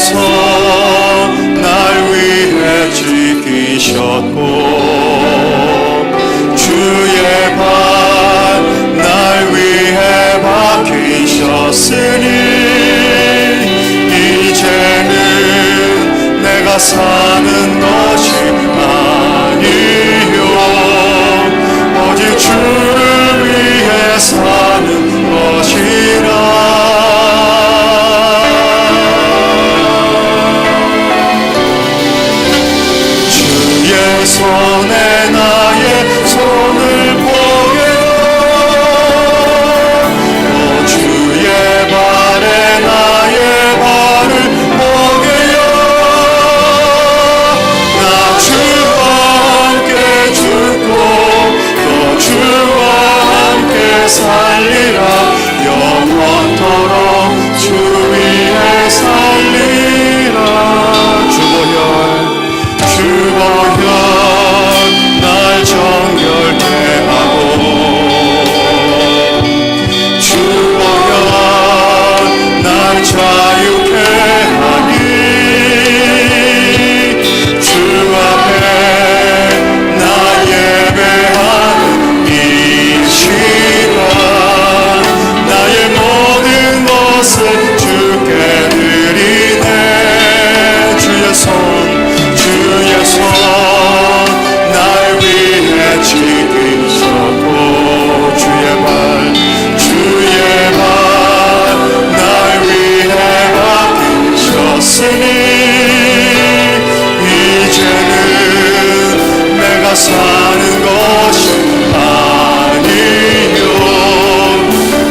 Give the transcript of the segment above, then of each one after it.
주께서 날 위해 지키셨고 주의 발 날 위해 박히셨으니 이제는 내가 사는 것이 아니요 오직 주를 위해 사는 것이라. 주의 손에 나의 손을 보게요 주의 발에 나의 발을 보게요 나 주와 함께 죽고 또 주와 함께 살리라 영원토록 주 위에 살리라. 주보혈 날 정결케 하고 주보혈 날 자유케 하니 주 앞에 나 예배하는 이 시간 나의 모든 것을 주께 드리네. 주의 손 날 위해 지키셨고 주의 발 날 위해 박히셨으니 이제는 내가 사는 것이 아니요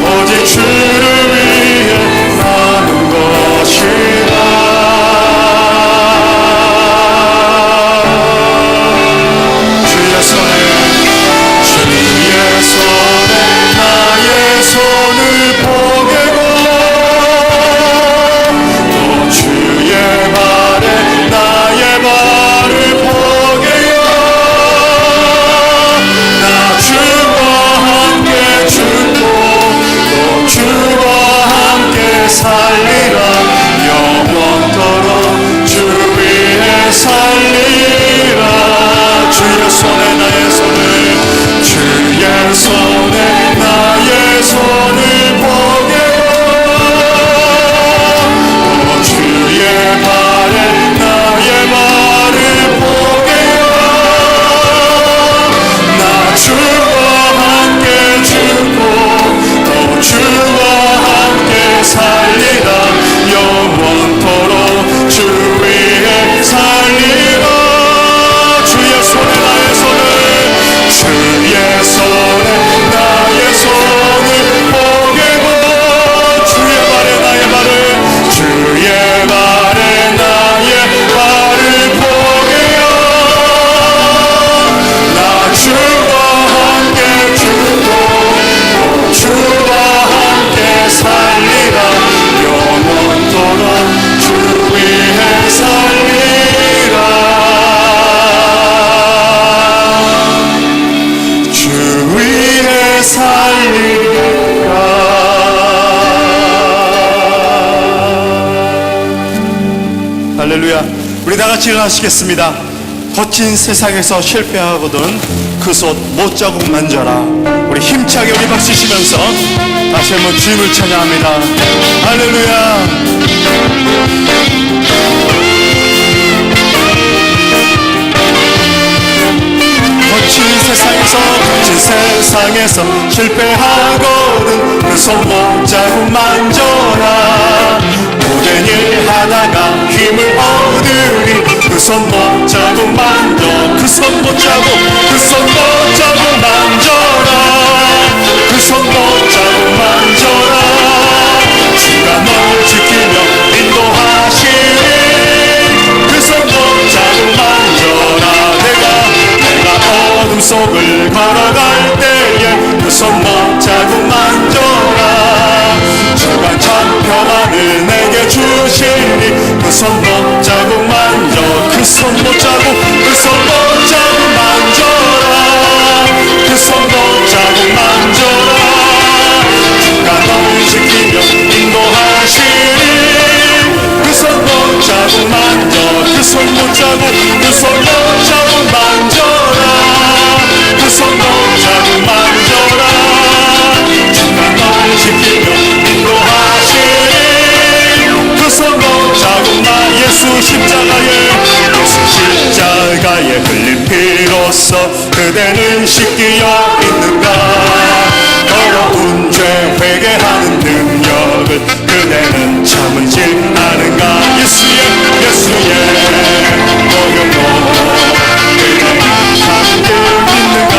오직 주를 위해 사는 것이라. 주의 손에 나의 손을 보게고 또 주의 발에 나의 발을 보게요 나 주와 함께 죽고 또 주와 함께 살리라 영원토록 주 위에 살리라. 주의 손에 나의 손을 보게요 또 주의 발에 나의 발을 보게요 나 주와 함께 죽고 또 주와 함께 살리라 영원토록 주 위에 살리라. 주의 손에 나의 손을 보게고 주의 발에 나의 발을 보게요 나 주와 함께 죽고 주와 함께 살리라 영원토록 주 위에 살리라. 주 위에 살리라. 할렐루야. 우리 다같이 일어나시겠습니다. 거친 세상에서 실패하거든 그 솥 못자국 만져라. 우리 힘차게 우리 박수 치면서 다시 한번 주님을 찬양합니다. 할렐루야. 거친 세상에서 실패하거든 그 손 못자국 만져라. 모든 일 하다가 힘을 얻으리 그 손 못자국 만져 그 손 못자국 만져라. 그 손 못자국 만져라. 주가 널 지키며 인도하시니 그 손 못자국 만져라. 내가 어둠 속을 걸어갈 때에 그 손 못자국 만져라. 주가 참 평안을 내게 주시니 그 손 못자국 만져 그 손 못자국 만져라. 십자가에 흘린 피로써 그대는 씻기어 있는가. 더러운 죄 회개하는 능력을 그대는 참으지 않은가. 예수의 보혈로 그대는 담고 있는가.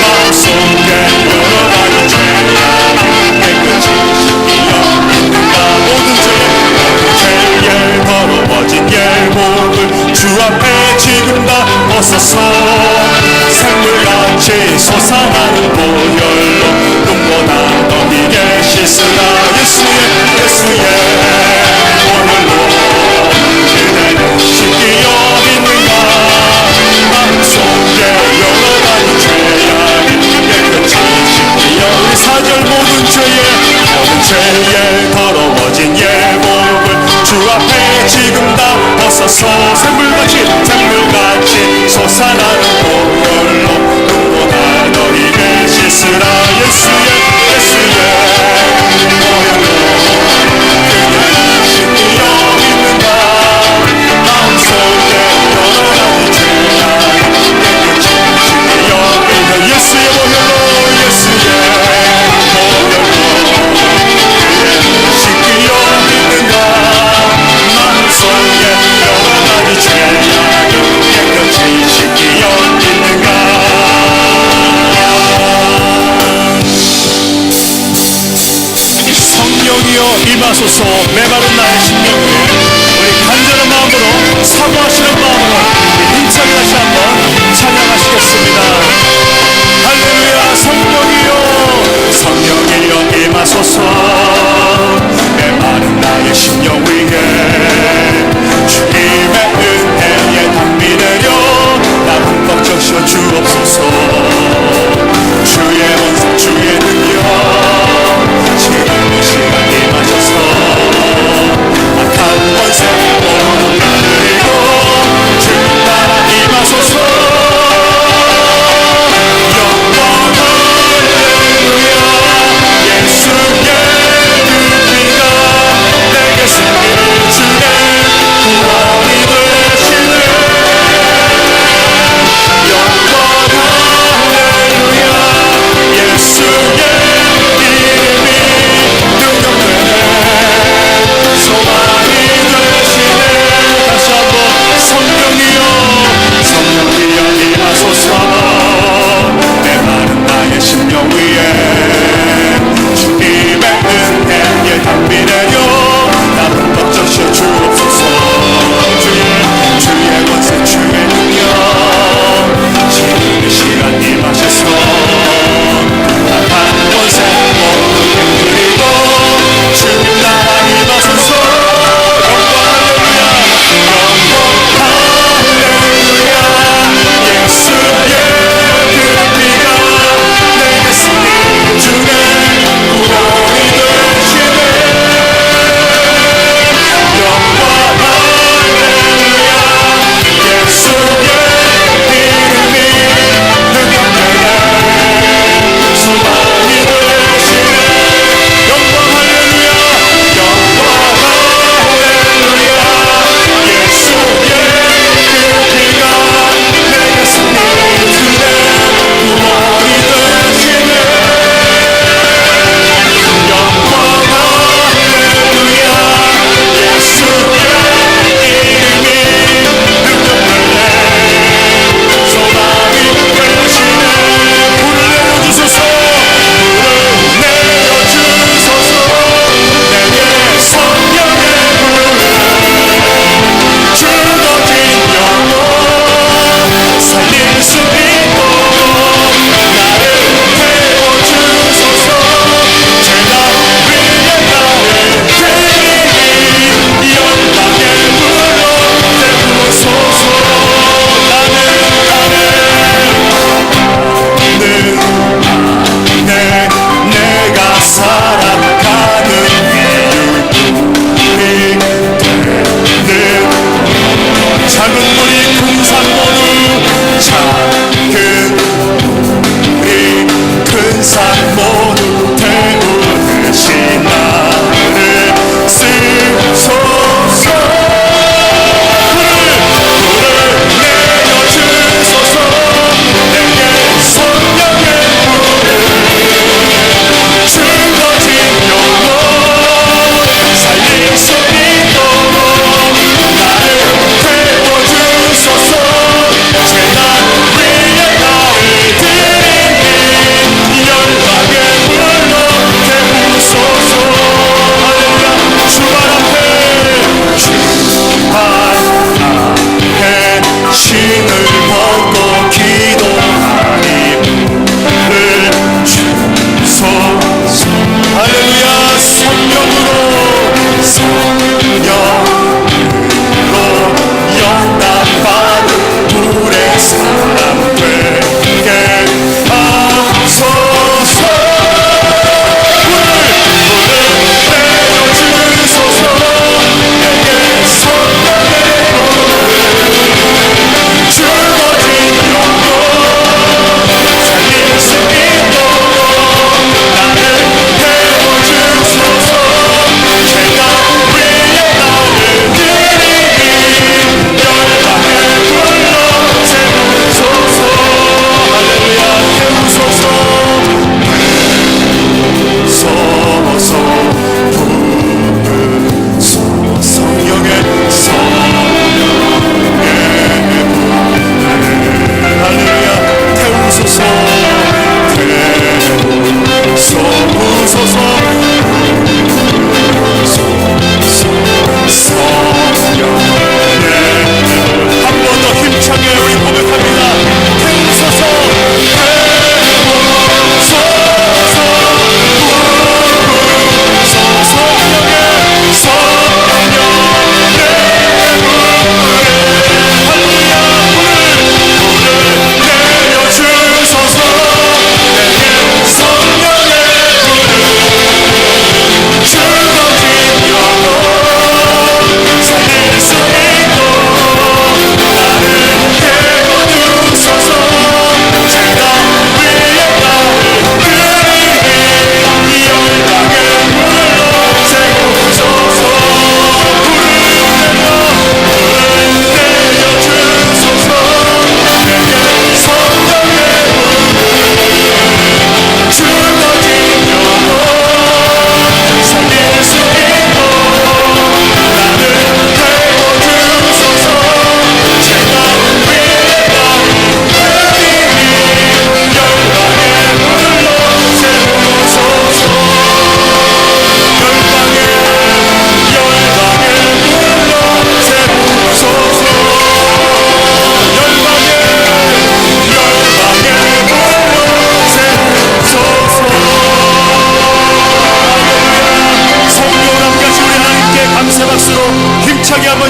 마음속에 여러 가지 죄가 깨끗이 씻기어 있는가. 모든 죄에 더러워진 예복을 주 앞에 지금 다 벗어서 샘물같이 솟아나는 보혈로 눈보다 더 비게 씻으라. 예수의 보혈로 그대는 씻기어 있는가. 마음속에 여러 가지 죄악이 깨끗이 씻기어. 우리 4절 모든 죄에 더러워진 예복을 주 앞에 지금 다 벗어서 샘물같이 솟아나는 보혈로 눈보다 더 이게 씻으라. 예수의 보혈로 그대는 씻기어 있는가. 마음속에 여러 가지 죄악이 깨끗이 씻기어 있는 예수의 보혈로 그대는 씻기어 있는가. 마음속에 여러 가지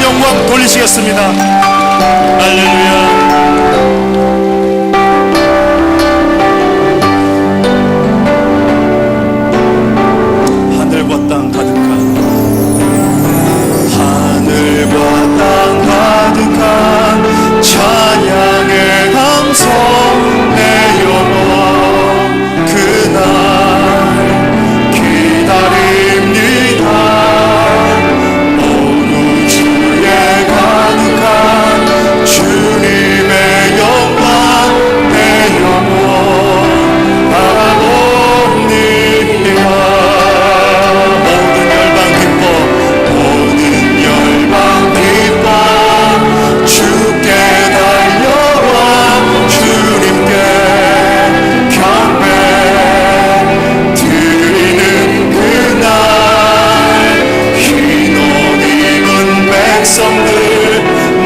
모든 영광 돌리시겠습니다. 할렐루야. 하늘과 땅 가득한 찬양의 함성 내 영혼 그날 기다립니다. 온 우주에 가득한 주님의 영광 내 영혼 바라봅니다. 모든 열방 기뻐 모든 열방 기뻐 주께 달려와 주님께 경배 드리는 그날 흰 옷 입은 백성들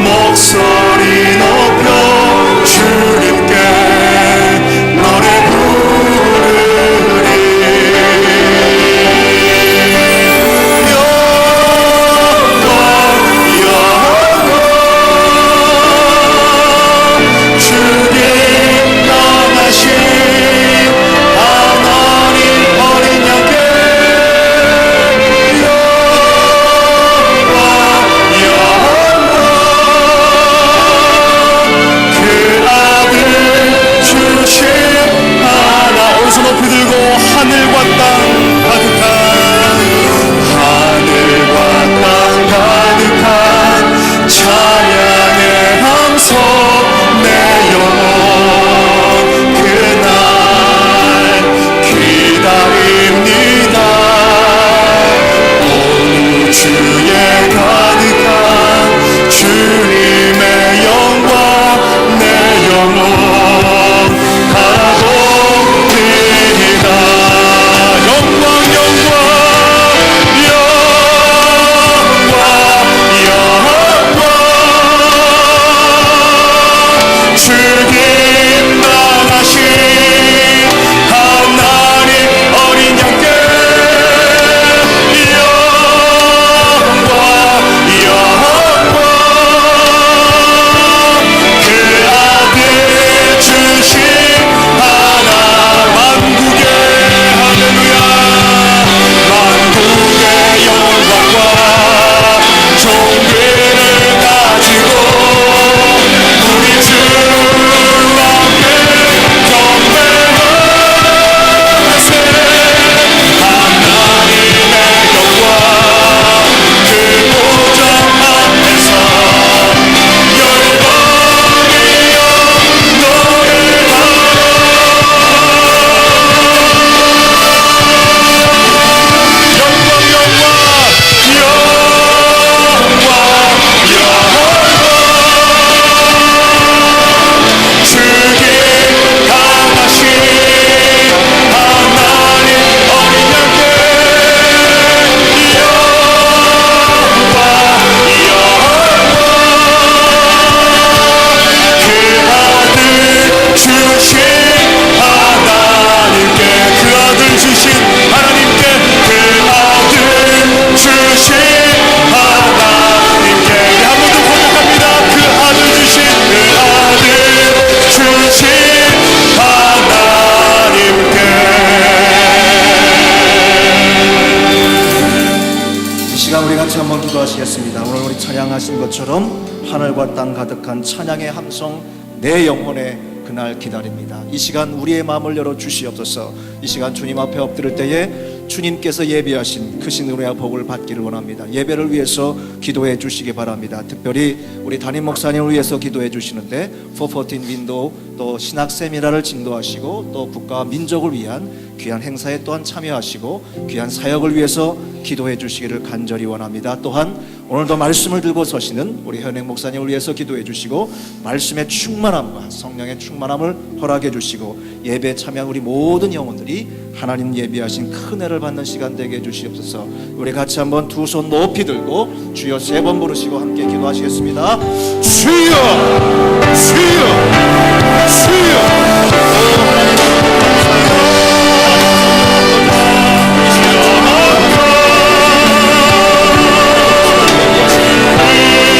목소리 높여 주님께 노래 부르리. 주님 떠나신 하나님 어린 양께 영광 그 아들 주신 하나 오른손 높이 들고 하늘과 땅 가득한 찬양의 함성 내 영혼 그날 기다립니다. 온 우주에 가득한 주님의 영광 내 영혼 바라봅니다. 영광 영광 주님 나가신 하나님 어린 양께 영광 그 아들 주신 하나 만국의 할렐루야 만국의 영광과 존귀를 가지고 우리 주 앞에 경배하세. 하나님의 영광 그 보좌 앞에서 열방이여 노래하라. 영광 영광 주님 강하신 하나님 어린 양께 영광 그 아들 주신 하나님께 그 아들 주신 하나님께 그 아들 주신 하나님께 한 번 더 고백합니다. 그 아들 주신 그 아들 주신 하나님께. 이 시간 우리 같이 한번 기도하시겠습니다. 오늘 우리 찬양하신 것처럼 하늘과 땅 가득한 찬양의 함성 내 영혼의 그날 기다립니다. 이 시간 우리의 마음을 열어 주시옵소서. 이 시간 주님 앞에 엎드릴 때에 주님께서 예비하신 크신 은혜와 복을 받기를 원합니다. 예배를 위해서 기도해 주시기 바랍니다. 특별히 우리 담임 목사님을 위해서 기도해 주시는데 414 윈도우 또 신학 세미나를 진도하시고 또 국가와 민족을 위한 귀한 행사에 또한 참여하시고 귀한 사역을 위해서 기도해 주시기를 간절히 원합니다. 또한 오늘도 말씀을 들고 서시는 우리 현행 목사님을 위해서 기도해 주시고 말씀의 충만함과 성령의 충만함을 허락해 주시고 예배에 참여한 우리 모든 영혼들이 하나님 예비하신 큰 은혜를 받는 시간 되게 해 주시옵소서. 우리 같이 한번 두 손 높이 들고 주여 3번 부르시고 함께 기도하시겠습니다. 주여 주여 주여. 오 하나님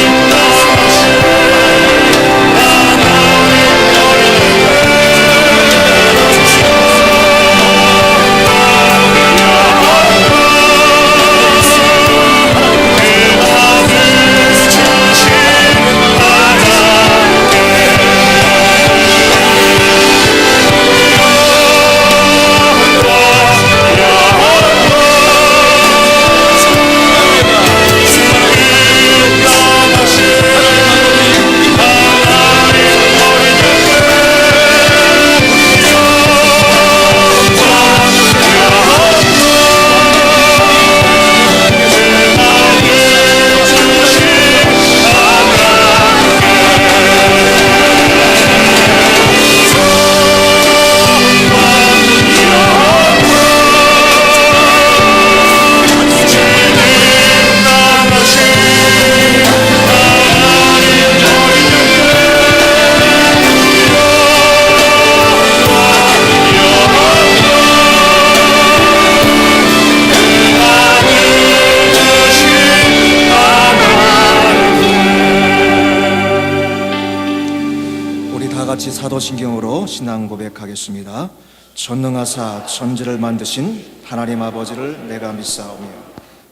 같이 사도신경으로 신앙 고백하겠습니다. 전능하사 천지를 만드신 하나님 아버지를 내가 믿사오며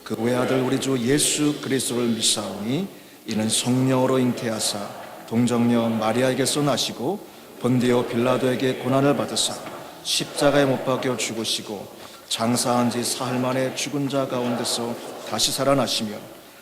그 외아들 우리 주 예수 그리스도를 믿사오니 이는 성령으로 잉태하사 동정녀 마리아에게서 나시고 본디오 빌라도에게 고난을 받으사 십자가에 못 박혀 죽으시고 장사한 지 사흘 만에 죽은 자 가운데서 다시 살아나시며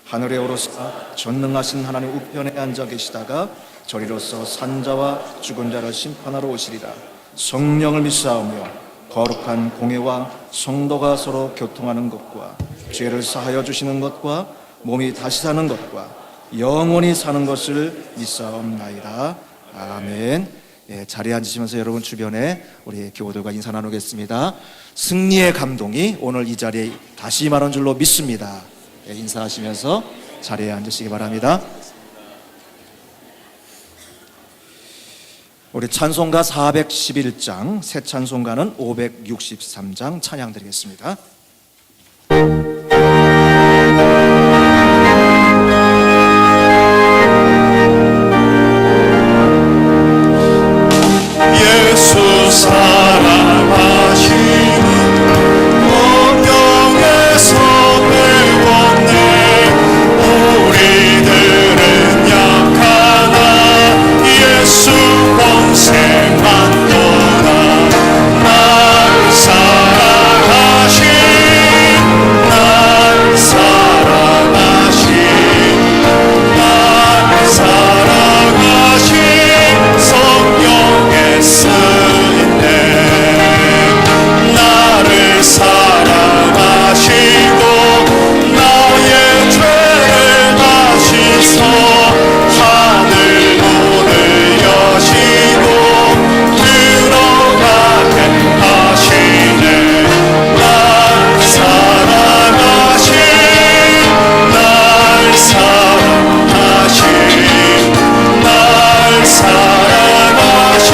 하늘에 오르사 전능하신 하나님 우편에 앉아 계시다가 저리로서 산자와 죽은 자를 심판하러 오시리라. 성령을 믿사오며 거룩한 공회와 성도가 서로 교통하는 것과 죄를 사하여 주시는 것과 몸이 다시 사는 것과 영원히 사는 것을 믿사옵나이다. 아멘. 예, 자리에 앉으시면서 여러분 주변에 우리 교우들과 인사 나누겠습니다. 승리의 감동이 오늘 이 자리에 다시 임하는 줄로 믿습니다. 예, 인사하시면서 자리에 앉으시기 바랍니다. 우리 찬송가 411장, 새 찬송가는 563장 찬양 드리겠습니다. 예수 사랑하시는 성경에서 배웠네. 우리들은 약하나 예수 본생만도나 날 사랑하신 성령의 쓰임에 나를 사랑하시고 나의 죄를 다시서 하늘 문을 여시고 들어가게 하시네. 날 사랑하신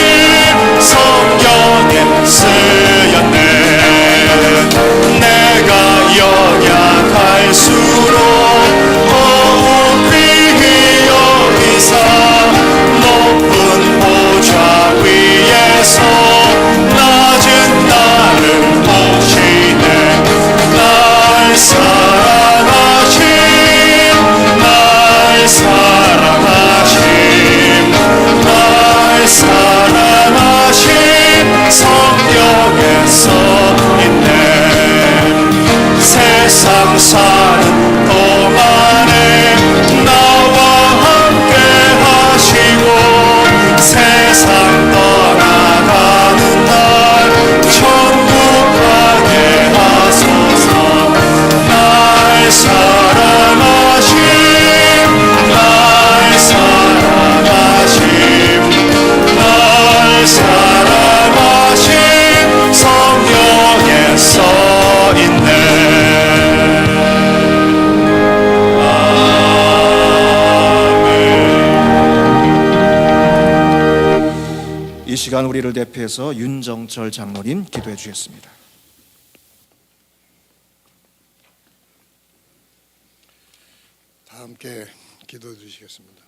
성령의 쓰였네. 내가 연약할수록 더욱 귀히 여기사 높은 보좌 위에서 낮은 나를 보시네. 날 사랑하신 성령에 써있네. 세상 사는 동안에 나와 함께 하시고 세상 떠나가는 날 천국 가게 하소서. 날 사랑하신 성령에 써있네. 아멘. 이 시간 우리를 대표해서 윤정철 장로님 기도해 주셨습니다. 다 함께 기도해 주시겠습니다.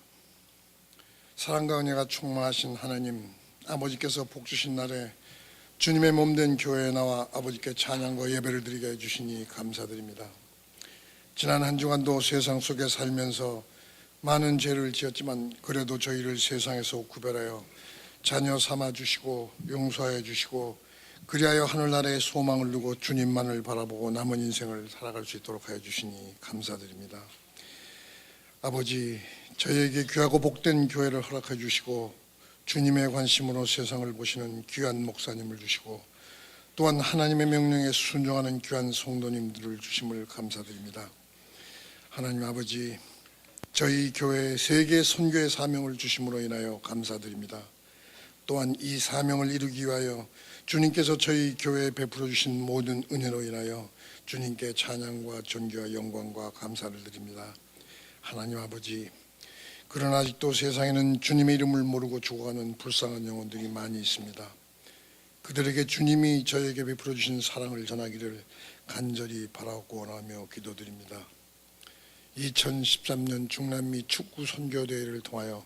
사랑과 은혜가 충만하신 하나님, 아버지께서 복 주신 날에 주님의 몸된 교회에 나와 아버지께 찬양과 예배를 드리게 해주시니 감사드립니다. 지난 한 주간도 세상 속에 살면서 많은 죄를 지었지만 그래도 저희를 세상에서 구별하여 자녀 삼아 주시고 용서해 주시고 그리하여 하늘나라의 소망을 두고 주님만을 바라보고 남은 인생을 살아갈 수 있도록 하여 주시니 감사드립니다. 아버지, 저희에게 귀하고 복된 교회를 허락해 주시고 주님의 관심으로 세상을 보시는 귀한 목사님을 주시고 또한 하나님의 명령에 순종하는 귀한 성도님들을 주심을 감사드립니다. 하나님 아버지, 저희 교회에 세계 선교의 사명을 주심으로 인하여 감사드립니다. 또한 이 사명을 이루기 위하여 주님께서 저희 교회에 베풀어 주신 모든 은혜로 인하여 주님께 찬양과 존귀와 영광과 감사를 드립니다. 하나님 아버지, 그러나 아직도 세상에는 주님의 이름을 모르고 죽어가는 불쌍한 영혼들이 많이 있습니다. 그들에게 주님이 저에게 베풀어 주신 사랑을 전하기를 간절히 바라고 원하며 기도드립니다. 2013년 중남미 축구 선교대회를 통하여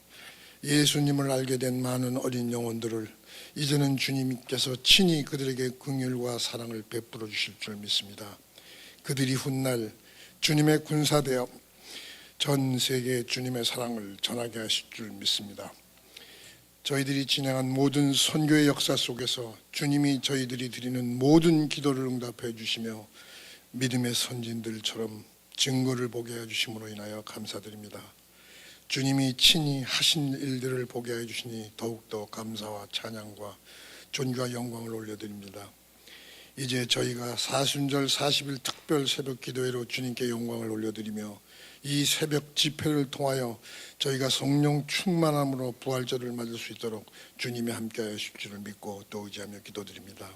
예수님을 알게 된 많은 어린 영혼들을 이제는 주님께서 친히 그들에게 긍휼과 사랑을 베풀어 주실 줄 믿습니다. 그들이 훗날 주님의 군사되어 전 세계에 주님의 사랑을 전하게 하실 줄 믿습니다. 저희들이 진행한 모든 선교의 역사 속에서 주님이 저희들이 드리는 모든 기도를 응답해 주시며 믿음의 선진들처럼 증거를 보게 해주심으로 인하여 감사드립니다. 주님이 친히 하신 일들을 보게 해주시니 더욱더 감사와 찬양과 존귀와 영광을 올려드립니다. 이제 저희가 사순절 40일 특별 새벽 기도회로 주님께 영광을 올려드리며 이 새벽 집회를 통하여 저희가 성령 충만함으로 부활절을 맞을 수 있도록 주님이 함께하여 주실 줄을 믿고 또 의지하며 기도드립니다.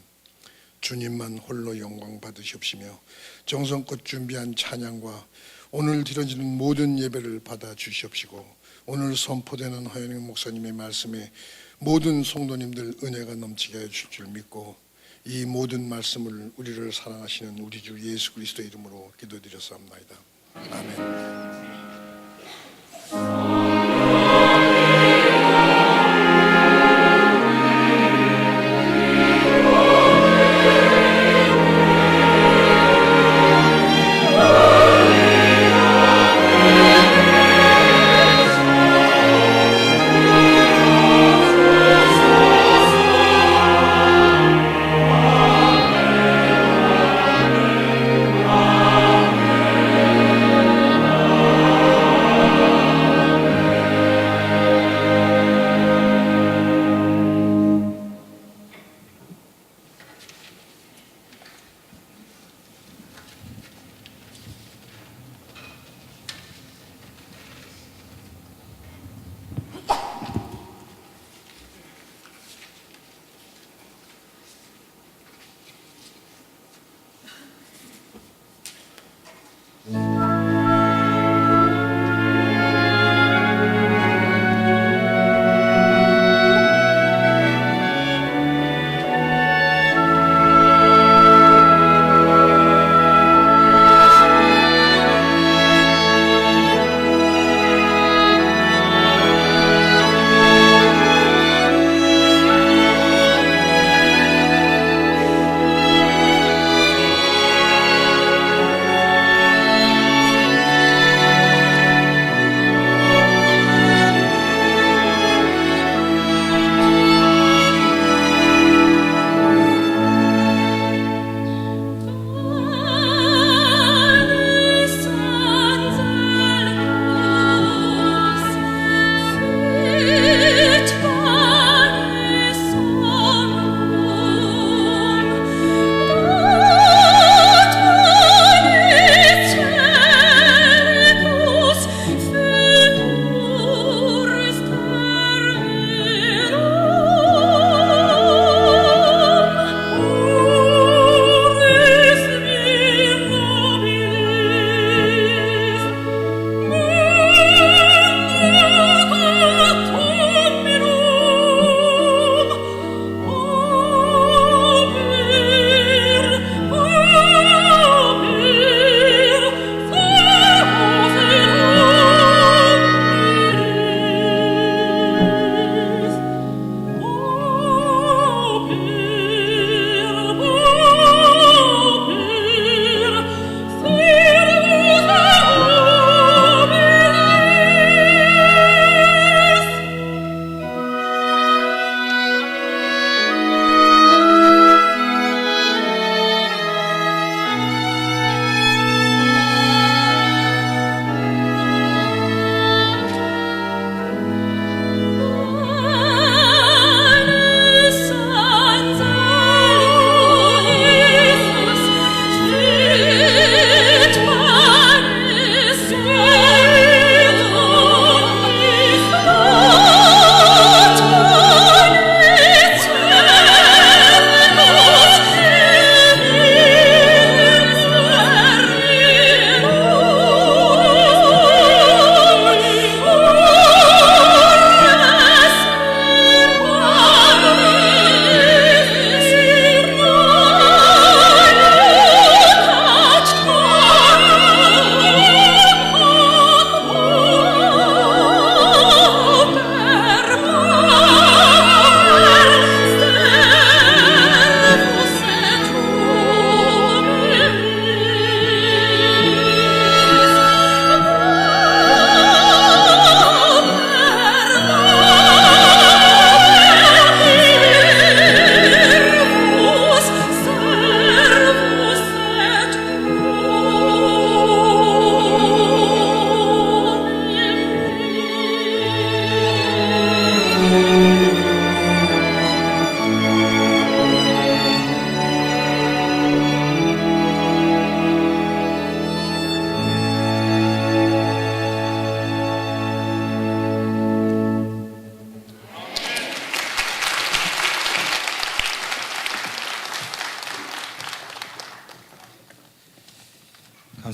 주님만 홀로 영광 받으시옵시며 정성껏 준비한 찬양과 오늘 드려지는 모든 예배를 받아 주시옵시고 오늘 선포되는 허영영 목사님의 말씀에 모든 성도님들 은혜가 넘치게 해주실 줄 믿고 이 모든 말씀을 우리를 사랑하시는 우리 주 예수 그리스도 이름으로 기도드렸사옵나이다. 아멘.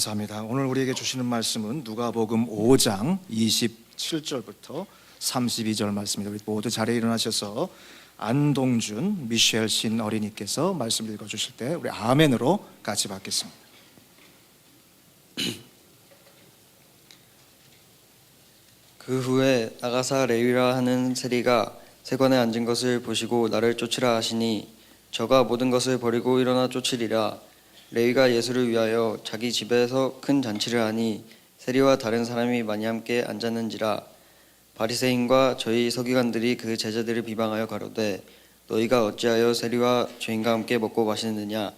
감사합니다. 오늘 우리에게 주시는 말씀은 누가복음 5장 27절부터 32절 말씀입니다. 우리 모두 자리에 일어나셔서 안동준 미셸 신 어린이께서 말씀 읽어주실 때 우리 아멘으로 같이 받겠습니다. 그 후에 나가사 레위라 하는 세리가 세관에 앉은 것을 보시고 나를 쫓으라 하시니 저가 모든 것을 버리고 일어나 쫓으리라. 레위가 예수를 위하여 자기 집에서 큰 잔치를 하니 세리와 다른 사람이 많이 함께 앉았는지라. 바리새인과 저희 서기관들이 그 제자들을 비방하여 가로되 너희가 어찌하여 세리와 죄인과 함께 먹고 마시느냐.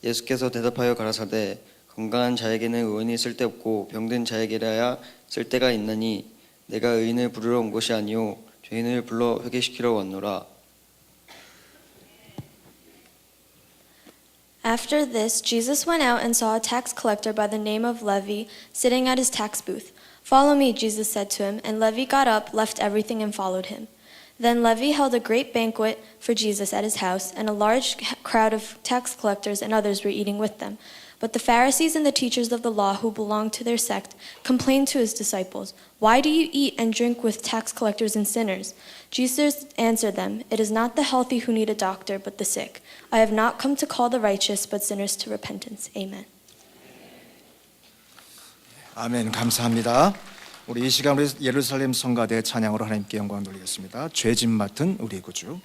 예수께서 대답하여 가라사대 건강한 자에게는 의원이 쓸데없고 병든 자에게라야 쓸데가 있나니 내가 의인을 부르러 온 것이 아니요 죄인을 불러 회개시키러 왔노라. After this, Jesus went out and saw a tax collector by the name of Levi sitting at his tax booth. "Follow me," Jesus said to him, and Levi got up, left everything, and followed him. Then Levi held a great banquet for Jesus at his house, and a large crowd of tax collectors and others were eating with them. But the Pharisees and the teachers of the law who belonged to their sect complained to his disciples, "Why do you eat and drink with tax collectors and sinners?" Jesus answered them, "It is not the healthy who need a doctor, but the sick. I have not come to call the righteous, but sinners to repentance." Amen. 아멘. 감사합니다. 우리 이 시간 우리 예루살렘 성가대 찬양으로 하나님께 영광 돌리겠습니다. 죄짐 맡은 우리 구주.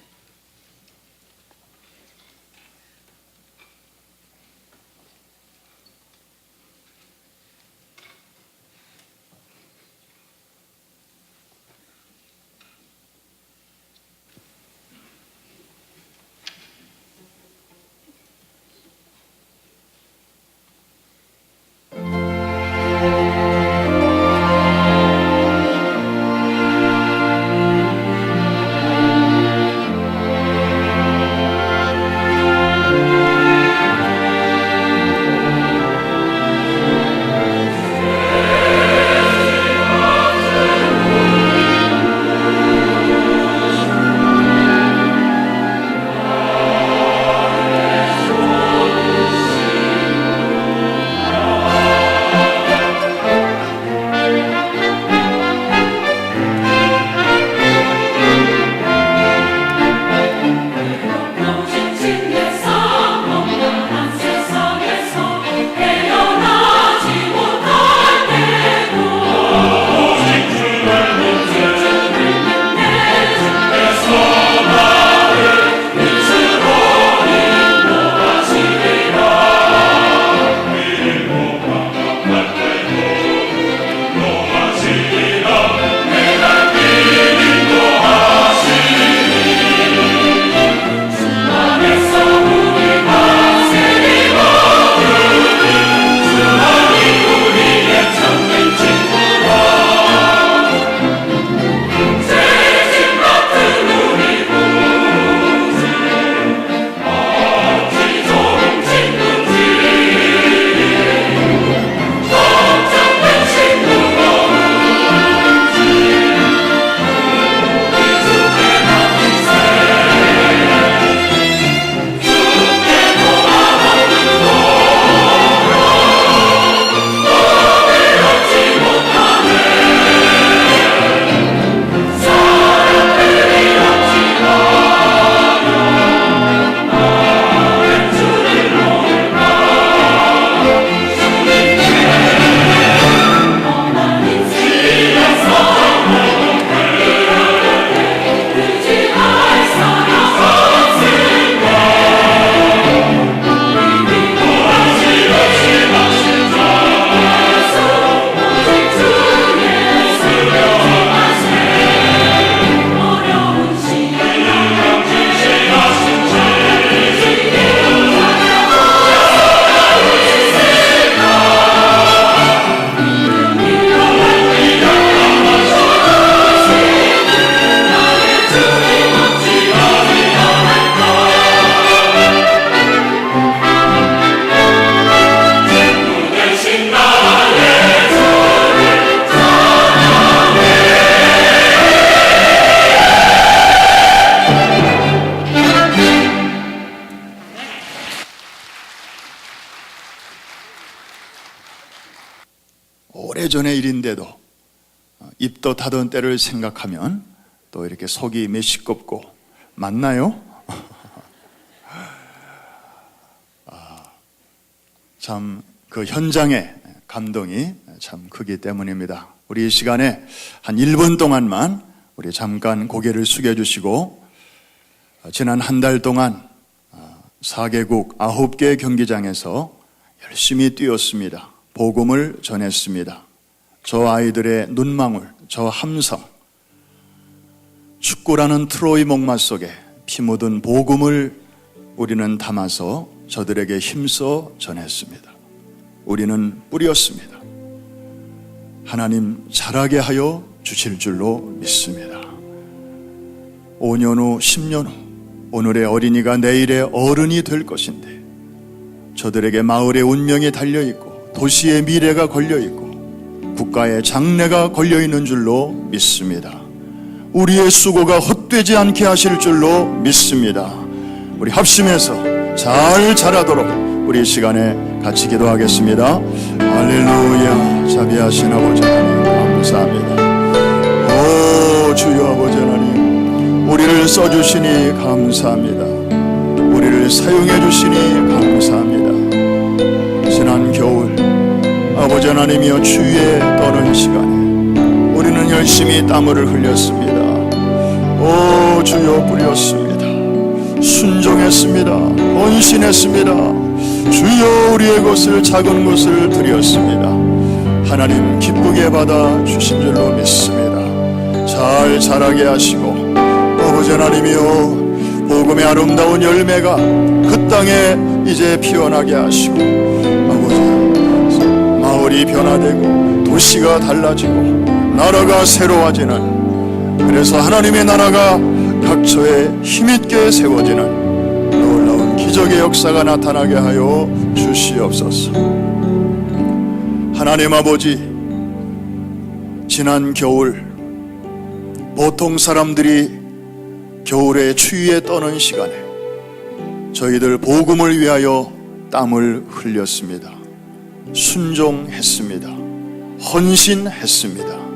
전의 일인데도 입덧하던 때를 생각하면 또 이렇게 속이 메시껍고 맞나요? 참 그 현장의 감동이 참 크기 때문입니다. 우리 이 시간에 한 1분 동안만 우리 잠깐 고개를 숙여주시고, 지난 한 달 동안 4개국 9개 경기장에서 열심히 뛰었습니다. 복음을 전했습니다. 저 아이들의 눈망울, 저 함성, 축구라는 트로이 목마 속에 피 묻은 복음을 우리는 담아서 저들에게 힘써 전했습니다. 우리는 뿌렸습니다. 하나님 자라게 하여 주실 줄로 믿습니다. 5년 후, 10년 후 오늘의 어린이가 내일의 어른이 될 것인데, 저들에게 마을의 운명이 달려있고 도시의 미래가 걸려있고 국가의 장래가 걸려있는 줄로 믿습니다. 우리의 수고가 헛되지 않게 하실 줄로 믿습니다. 우리 합심해서 잘 자라도록 우리 이 시간에 같이 기도하겠습니다. 할렐루야. 자비하신 아버지 하나님 감사합니다. 오 주여 아버지 하나님, 우리를 써주시니 감사합니다. 우리를 사용해 주시니 감사합니다. 지난 겨울 아버지 하나님이여 주위에 떠는 시간에 우리는 열심히 땀을 흘렸습니다. 오 주여 뿌렸습니다. 순종했습니다. 헌신했습니다. 주여 우리의 것을, 작은 것을 드렸습니다. 하나님 기쁘게 받아 주신 줄로 믿습니다. 잘 자라게 하시고 아버지 하나님이여 복음의 아름다운 열매가 그 땅에 이제 피어나게 하시고, 아버지 마을이 변화되고 도시가 달라지고 나라가 새로워지는, 그래서 하나님의 나라가 각처에 힘있게 세워지는 놀라운 기적의 역사가 나타나게 하여 주시옵소서. 하나님 아버지, 지난 겨울 보통 사람들이 겨울에 추위에 떠는 시간에 저희들 복음을 위하여 땀을 흘렸습니다. 순종했습니다. 헌신했습니다.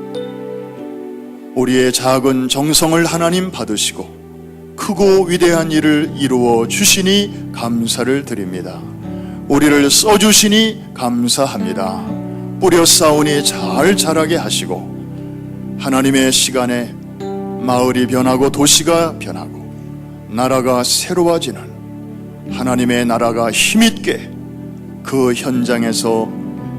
우리의 작은 정성을 하나님 받으시고 크고 위대한 일을 이루어 주시니 감사를 드립니다. 우리를 써주시니 감사합니다. 뿌려 쌓으니 잘 자라게 하시고, 하나님의 시간에 마을이 변하고 도시가 변하고 나라가 새로워지는, 하나님의 나라가 힘있게 그 현장에서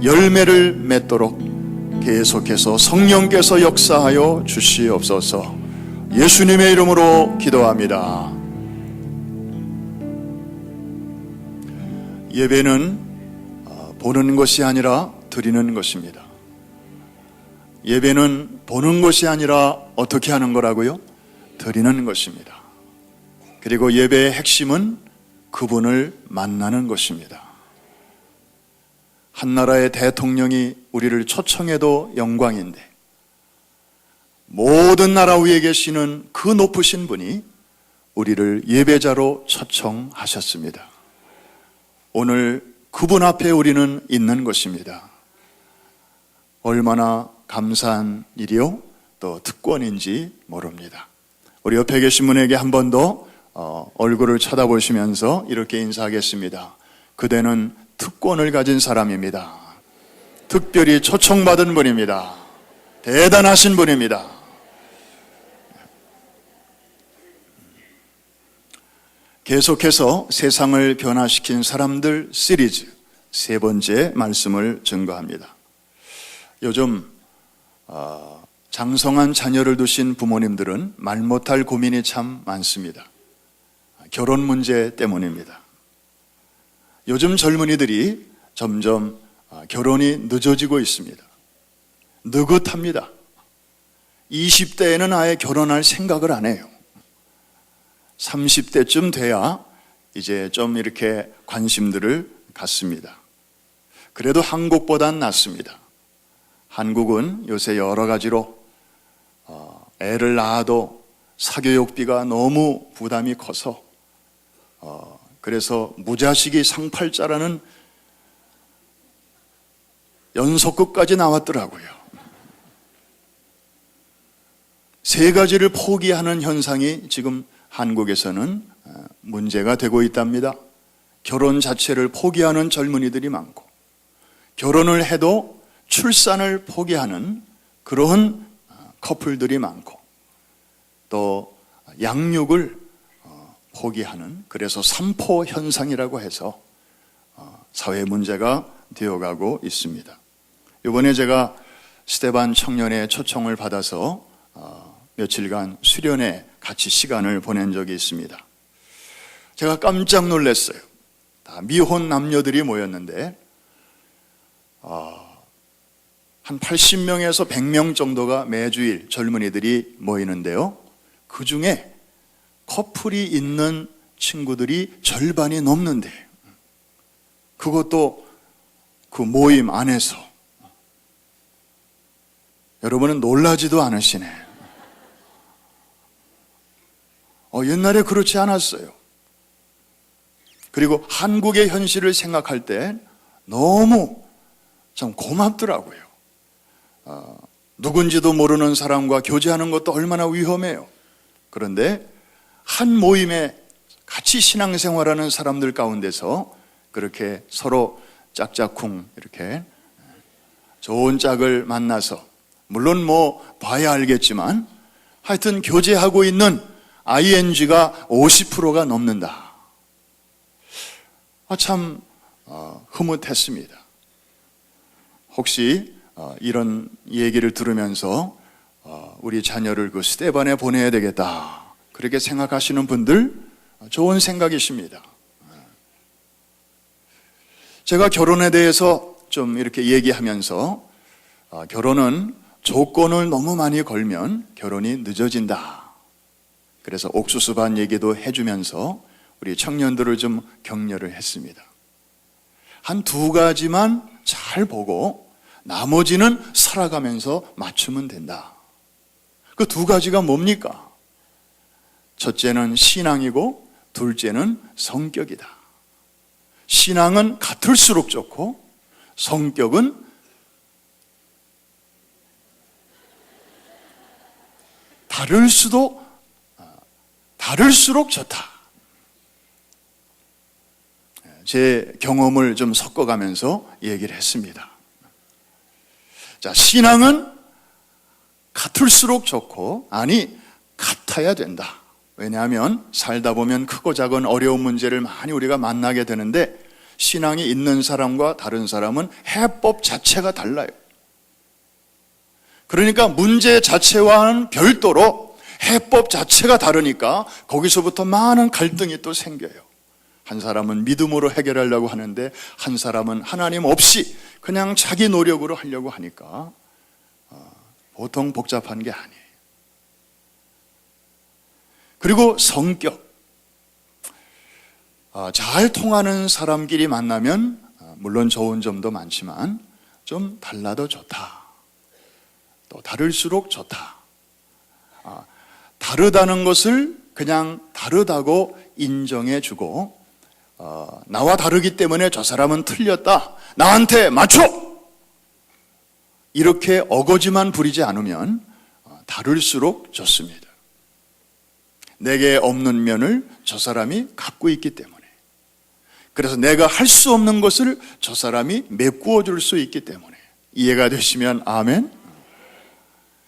열매를 맺도록 계속해서 성령께서 역사하여 주시옵소서. 예수님의 이름으로 기도합니다. 예배는 보는 것이 아니라 드리는 것입니다. 예배는 보는 것이 아니라 어떻게 하는 거라고요? 드리는 것입니다. 그리고 예배의 핵심은 그분을 만나는 것입니다. 한 나라의 대통령이 우리를 초청해도 영광인데, 모든 나라 위에 계시는 그 높으신 분이 우리를 예배자로 초청하셨습니다. 오늘 그분 앞에 우리는 있는 것입니다. 얼마나 감사한 일이요, 또 특권인지 모릅니다. 우리 옆에 계신 분에게 한 번 더 얼굴을 쳐다보시면서 이렇게 인사하겠습니다. 그대는 특권을 가진 사람입니다. 특별히 초청받은 분입니다. 대단하신 분입니다. 계속해서 세상을 변화시킨 사람들 시리즈 3번째 말씀을 증거합니다. 요즘 장성한 자녀를 두신 부모님들은 말 못할 고민이 참 많습니다. 결혼 문제 때문입니다. 요즘 젊은이들이 점점 결혼이 늦어지고 있습니다. 느긋합니다. 20대에는 아예 결혼할 생각을 안 해요. 30대쯤 돼야 이제 좀 이렇게 관심들을 갖습니다. 그래도 한국보단 낫습니다. 한국은 요새 여러 가지로 애를 낳아도 사교육비가 너무 부담이 커서 그래서 무자식이 상팔자라는 연속극까지 나왔더라고요. 3가지를 포기하는 현상이 지금 한국에서는 문제가 되고 있답니다. 결혼 자체를 포기하는 젊은이들이 많고, 결혼을 해도 출산을 포기하는 그런 커플들이 많고, 또 양육을 포기하는, 그래서 삼포 현상이라고 해서 사회 문제가 되어가고 있습니다. 이번에 제가 스데반 청년회 초청을 받아서 며칠간 수련회 같이 시간을 보낸 적이 있습니다. 제가 깜짝 놀랐어요. 다 미혼 남녀들이 모였는데 한 80명에서 100명 정도가 매주일 젊은이들이 모이는데요, 그 중에 커플이 있는 친구들이 절반이 넘는데, 그것도 그 모임 안에서. 여러분은 놀라지도 않으시네. 옛날에 그렇지 않았어요. 그리고 한국의 현실을 생각할 때 너무 참 고맙더라고요. 누군지도 모르는 사람과 교제하는 것도 얼마나 위험해요. 그런데 한 모임에 같이 신앙생활하는 사람들 가운데서 그렇게 서로 짝짝쿵 이렇게 좋은 짝을 만나서, 물론 봐야 알겠지만 하여튼 교제하고 있는 ING가 50%가 넘는다. 참 흐뭇했습니다. 혹시 이런 얘기를 들으면서 우리 자녀를 그 스데반에 보내야 되겠다, 그렇게 생각하시는 분들 좋은 생각이십니다. 제가 결혼에 대해서 좀 이렇게 얘기하면서 결혼은 조건을 너무 많이 걸면 결혼이 늦어진다, 그래서 옥수수반 얘기도 해주면서 우리 청년들을 좀 격려를 했습니다. 한 2가지만 잘 보고 나머지는 살아가면서 맞추면 된다. 그 2가지가 뭡니까? 첫째는 신앙이고 둘째는 성격이다. 신앙은 같을수록 좋고 성격은 다를수록 좋다. 제 경험을 좀 섞어가면서 얘기를 했습니다. 자, 신앙은 같을수록 좋고, 같아야 된다. 왜냐하면 살다 보면 크고 작은 어려운 문제를 많이 우리가 만나게 되는데, 신앙이 있는 사람과 다른 사람은 해법 자체가 달라요. 그러니까 문제 자체와는 별도로 해법 자체가 다르니까 거기서부터 많은 갈등이 또 생겨요. 한 사람은 믿음으로 해결하려고 하는데 한 사람은 하나님 없이 그냥 자기 노력으로 하려고 하니까 보통 복잡한 게 아니에요. 그리고 성격, 잘 통하는 사람끼리 만나면 물론 좋은 점도 많지만 좀 달라도 좋다, 또 다를수록 좋다. 다르다는 것을 그냥 다르다고 인정해주고, 나와 다르기 때문에 저 사람은 틀렸다, 나한테 맞춰, 이렇게 어거지만 부리지 않으면 다를수록 좋습니다. 내게 없는 면을 저 사람이 갖고 있기 때문에, 그래서 내가 할 수 없는 것을 저 사람이 메꾸어 줄 수 있기 때문에. 이해가 되시면 아멘.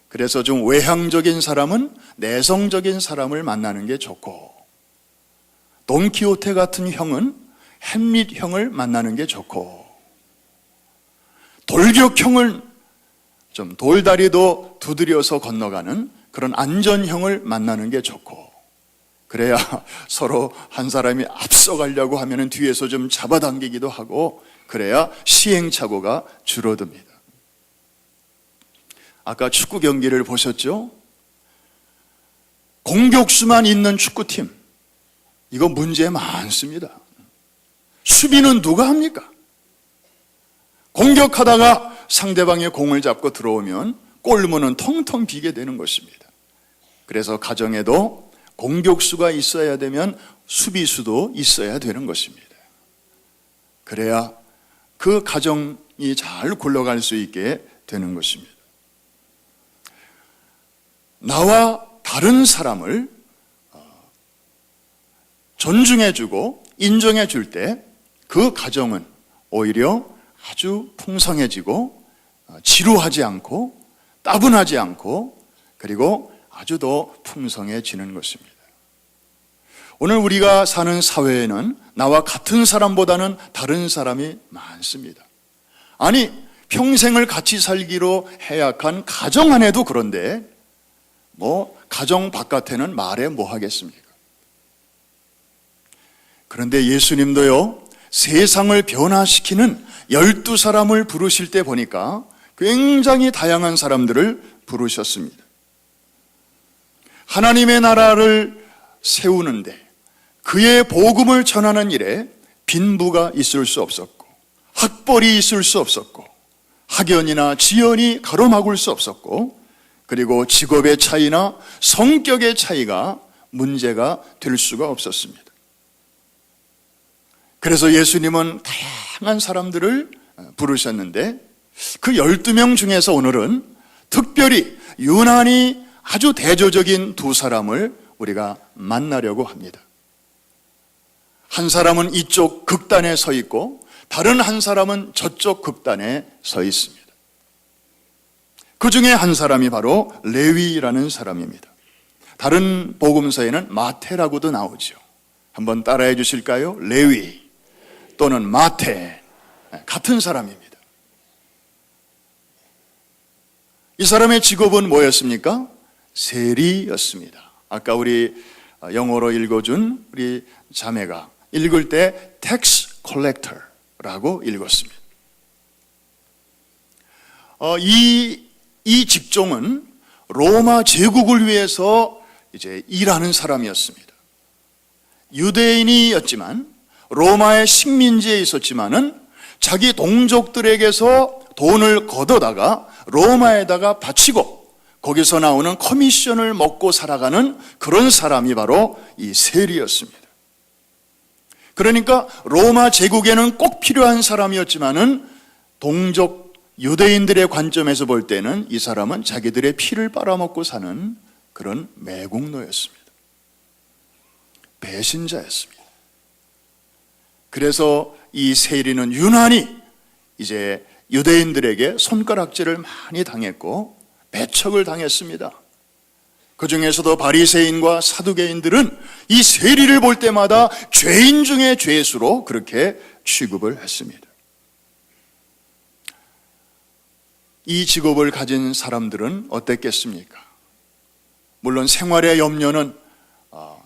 그래서 좀 외향적인 사람은 내성적인 사람을 만나는 게 좋고, 돈키호테 같은 형은 햄릿 형을 만나는 게 좋고, 돌격형을 좀 돌다리도 두드려서 건너가는 그런 안전형을 만나는 게 좋고, 그래야 서로 한 사람이 앞서가려고 하면 뒤에서 좀 잡아당기기도 하고, 그래야 시행착오가 줄어듭니다. 아까 축구 경기를 보셨죠? 공격수만 있는 축구팀, 이거 문제 많습니다. 수비는 누가 합니까? 공격하다가 상대방의 공을 잡고 들어오면 골문은 텅텅 비게 되는 것입니다. 그래서 가정에도 공격수가 있어야 되면 수비수도 있어야 되는 것입니다. 그래야 그 가정 잘 굴러갈 수 있게 되는 것입니다. 나와 다른 사람을 존중해주고 인정해줄 때 그 가정은 오히려 아주 풍성해지고 지루하지 않고 따분하지 않고 그리고 아주 더 풍성해지는 것입니다. 오늘 우리가 사는 사회에는 나와 같은 사람보다는 다른 사람이 많습니다. 아니, 평생을 같이 살기로 해약한 가정 안에도 그런데 가정 바깥에는 말해 뭐 하겠습니까? 그런데 예수님도요, 세상을 변화시키는 12사람을 부르실 때 보니까 굉장히 다양한 사람들을 부르셨습니다. 하나님의 나라를 세우는데 그의 복음을 전하는 일에 빈부가 있을 수 없었고 학벌이 있을 수 없었고 학연이나 지연이 가로막을 수 없었고 그리고 직업의 차이나 성격의 차이가 문제가 될 수가 없었습니다. 그래서 예수님은 다양한 사람들을 부르셨는데 그 12명 중에서 오늘은 특별히 유난히 아주 대조적인 두 사람을 우리가 만나려고 합니다. 한 사람은 이쪽 극단에 서 있고 다른 한 사람은 저쪽 극단에 서 있습니다. 그 중에 한 사람이 바로 레위라는 사람입니다. 다른 복음서에는 마태라고도 나오죠. 한번 따라해 주실까요? 레위 또는 마태, 같은 사람입니다. 이 사람의 직업은 뭐였습니까? 세리였습니다. 아까 우리 영어로 읽어준 우리 자매가 읽을 때 tax collector라고 읽었습니다. 이 직종은 로마 제국을 위해서 이제 일하는 사람이었습니다. 유대인이었지만 로마의 식민지에 있었지만은 자기 동족들에게서 돈을 걷어다가 로마에다가 바치고 거기서 나오는 커미션을 먹고 살아가는 그런 사람이 바로 이 세리였습니다. 그러니까 로마 제국에는 꼭 필요한 사람이었지만은 동족 유대인들의 관점에서 볼 때는 이 사람은 자기들의 피를 빨아먹고 사는 그런 매국노였습니다. 배신자였습니다. 그래서 이 세리는 유난히 이제 유대인들에게 손가락질을 많이 당했고 배척을 당했습니다. 그 중에서도 바리새인과 사두개인들은 이 세리를 볼 때마다 죄인 중에 죄수로 그렇게 취급을 했습니다. 이 직업을 가진 사람들은 어땠겠습니까? 물론 생활의 염려는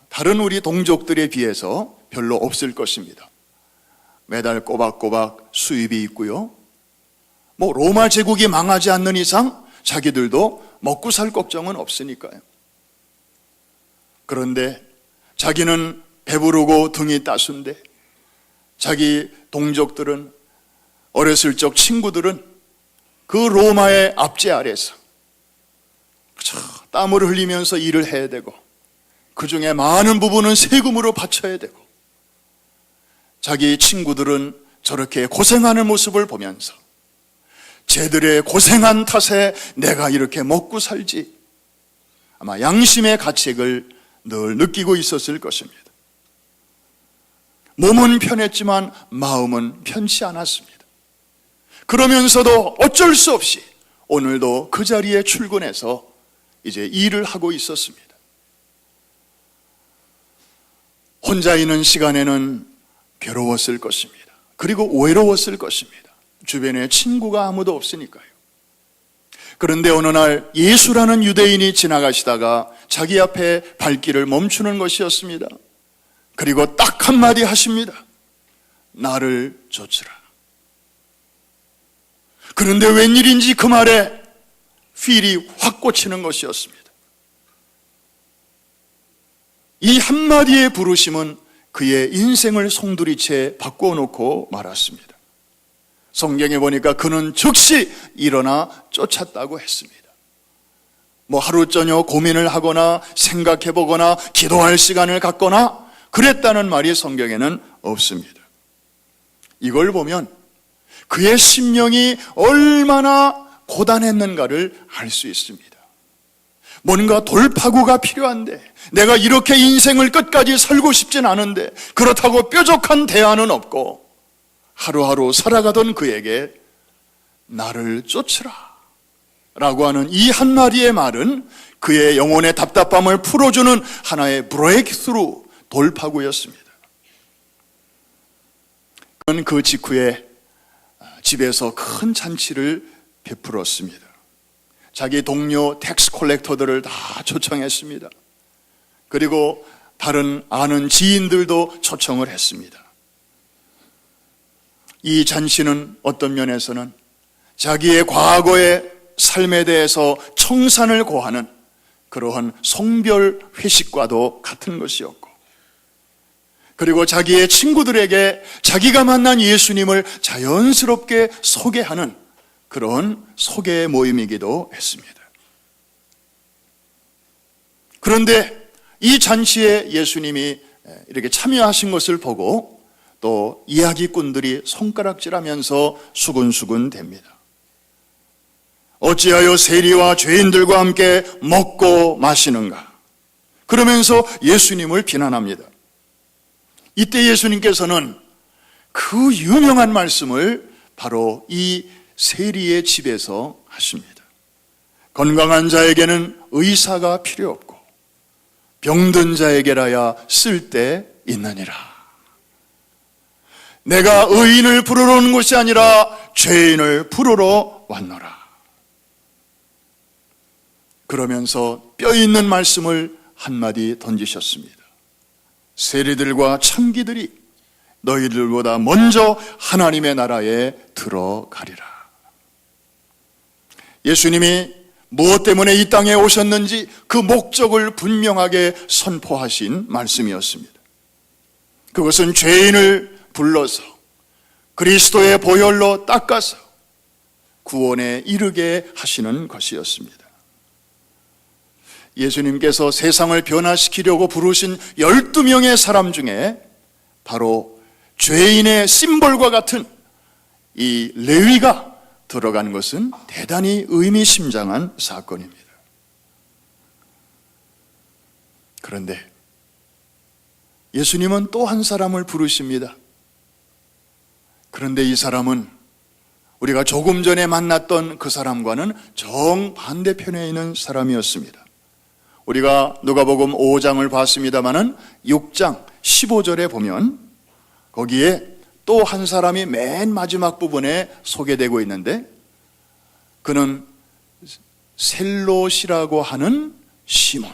다른 우리 동족들에 비해서 별로 없을 것입니다. 매달 꼬박꼬박 수입이 있고요. 로마 제국이 망하지 않는 이상 자기들도 먹고 살 걱정은 없으니까요. 그런데 자기는 배부르고 등이 따순데 자기 동족들은 어렸을 적 친구들은 그 로마의 압제 아래서 땀을 흘리면서 일을 해야 되고 그 중에 많은 부분은 세금으로 바쳐야 되고 자기 친구들은 저렇게 고생하는 모습을 보면서 쟤들의 고생한 탓에 내가 이렇게 먹고 살지 아마 양심의 가책을 늘 느끼고 있었을 것입니다. 몸은 편했지만 마음은 편치 않았습니다. 그러면서도 어쩔 수 없이 오늘도 그 자리에 출근해서 이제 일을 하고 있었습니다. 혼자 있는 시간에는 괴로웠을 것입니다. 그리고 외로웠을 것입니다. 주변에 친구가 아무도 없으니까요. 그런데 어느 날 예수라는 유대인이 지나가시다가 자기 앞에 발길을 멈추는 것이었습니다. 그리고 딱 한마디 하십니다. 나를 좇으라. 그런데 웬일인지 그 말에 필이 확 꽂히는 것이었습니다. 이 한마디의 부르심은 그의 인생을 송두리째 바꿔놓고 말았습니다. 성경에 보니까 그는 즉시 일어나 쫓았다고 했습니다. 하루 저녁 고민을 하거나 생각해 보거나 기도할 시간을 갖거나 그랬다는 말이 성경에는 없습니다. 이걸 보면 그의 심령이 얼마나 고단했는가를 알 수 있습니다. 뭔가 돌파구가 필요한데, 내가 이렇게 인생을 끝까지 살고 싶진 않은데, 그렇다고 뾰족한 대안은 없고 하루하루 살아가던 그에게 나를 쫓으라 라고 하는 이 한마디의 말은 그의 영혼의 답답함을 풀어주는 하나의 브레이크스루, 돌파구였습니다. 그는 그 직후에 집에서 큰 잔치를 베풀었습니다. 자기 동료 텍스 콜렉터들을 다 초청했습니다. 그리고 다른 아는 지인들도 초청을 했습니다. 이 잔치는 어떤 면에서는 자기의 과거의 삶에 대해서 청산을 고하는 그러한 성별 회식과도 같은 것이었고, 그리고 자기의 친구들에게 자기가 만난 예수님을 자연스럽게 소개하는 그런 소개 모임이기도 했습니다. 그런데 이 잔치에 예수님이 이렇게 참여하신 것을 보고 또 이야기꾼들이 손가락질하면서 수근수근 됩니다. 어찌하여 세리와 죄인들과 함께 먹고 마시는가? 그러면서 예수님을 비난합니다. 이때 예수님께서는 그 유명한 말씀을 바로 이 세리의 집에서 하십니다. 건강한 자에게는 의사가 필요 없고 병든 자에게라야 쓸데 있느니라. 내가 의인을 부르러 온 것이 아니라 죄인을 부르러 왔노라. 그러면서 뼈 있는 말씀을 한마디 던지셨습니다. 세리들과 창기들이 너희들보다 먼저 하나님의 나라에 들어가리라. 예수님이 무엇 때문에 이 땅에 오셨는지 그 목적을 분명하게 선포하신 말씀이었습니다. 그것은 죄인을 불러서 그리스도의 보혈로 닦아서 구원에 이르게 하시는 것이었습니다. 예수님께서 세상을 변화시키려고 부르신 12명의 사람 중에 바로 죄인의 심볼과 같은 이 레위가 들어간 것은 대단히 의미심장한 사건입니다. 그런데 예수님은 또 한 사람을 부르십니다. 그런데 이 사람은 우리가 조금 전에 만났던 그 사람과는 정반대편에 있는 사람이었습니다. 우리가 누가복음 5장을 봤습니다마는 6장 15절에 보면 거기에 또 한 사람이 맨 마지막 부분에 소개되고 있는데, 그는 셀롯이라고 하는 시몬.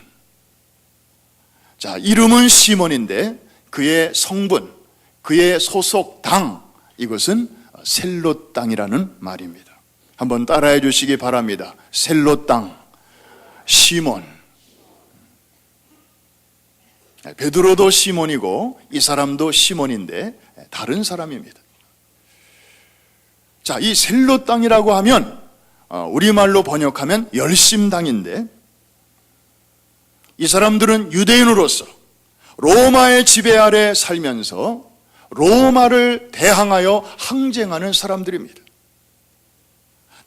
자, 이름은 시몬인데 그의 성분, 그의 소속 당, 이것은 셀롯 당이라는 말입니다. 한번 따라해 주시기 바랍니다. 셀롯 당, 시몬. 베드로도 시몬이고 이 사람도 시몬인데 다른 사람입니다. 자, 이 셀롯 당이라고 하면 우리말로 번역하면 열심당인데, 이 사람들은 유대인으로서 로마의 지배 아래 살면서 로마를 대항하여 항쟁하는 사람들입니다.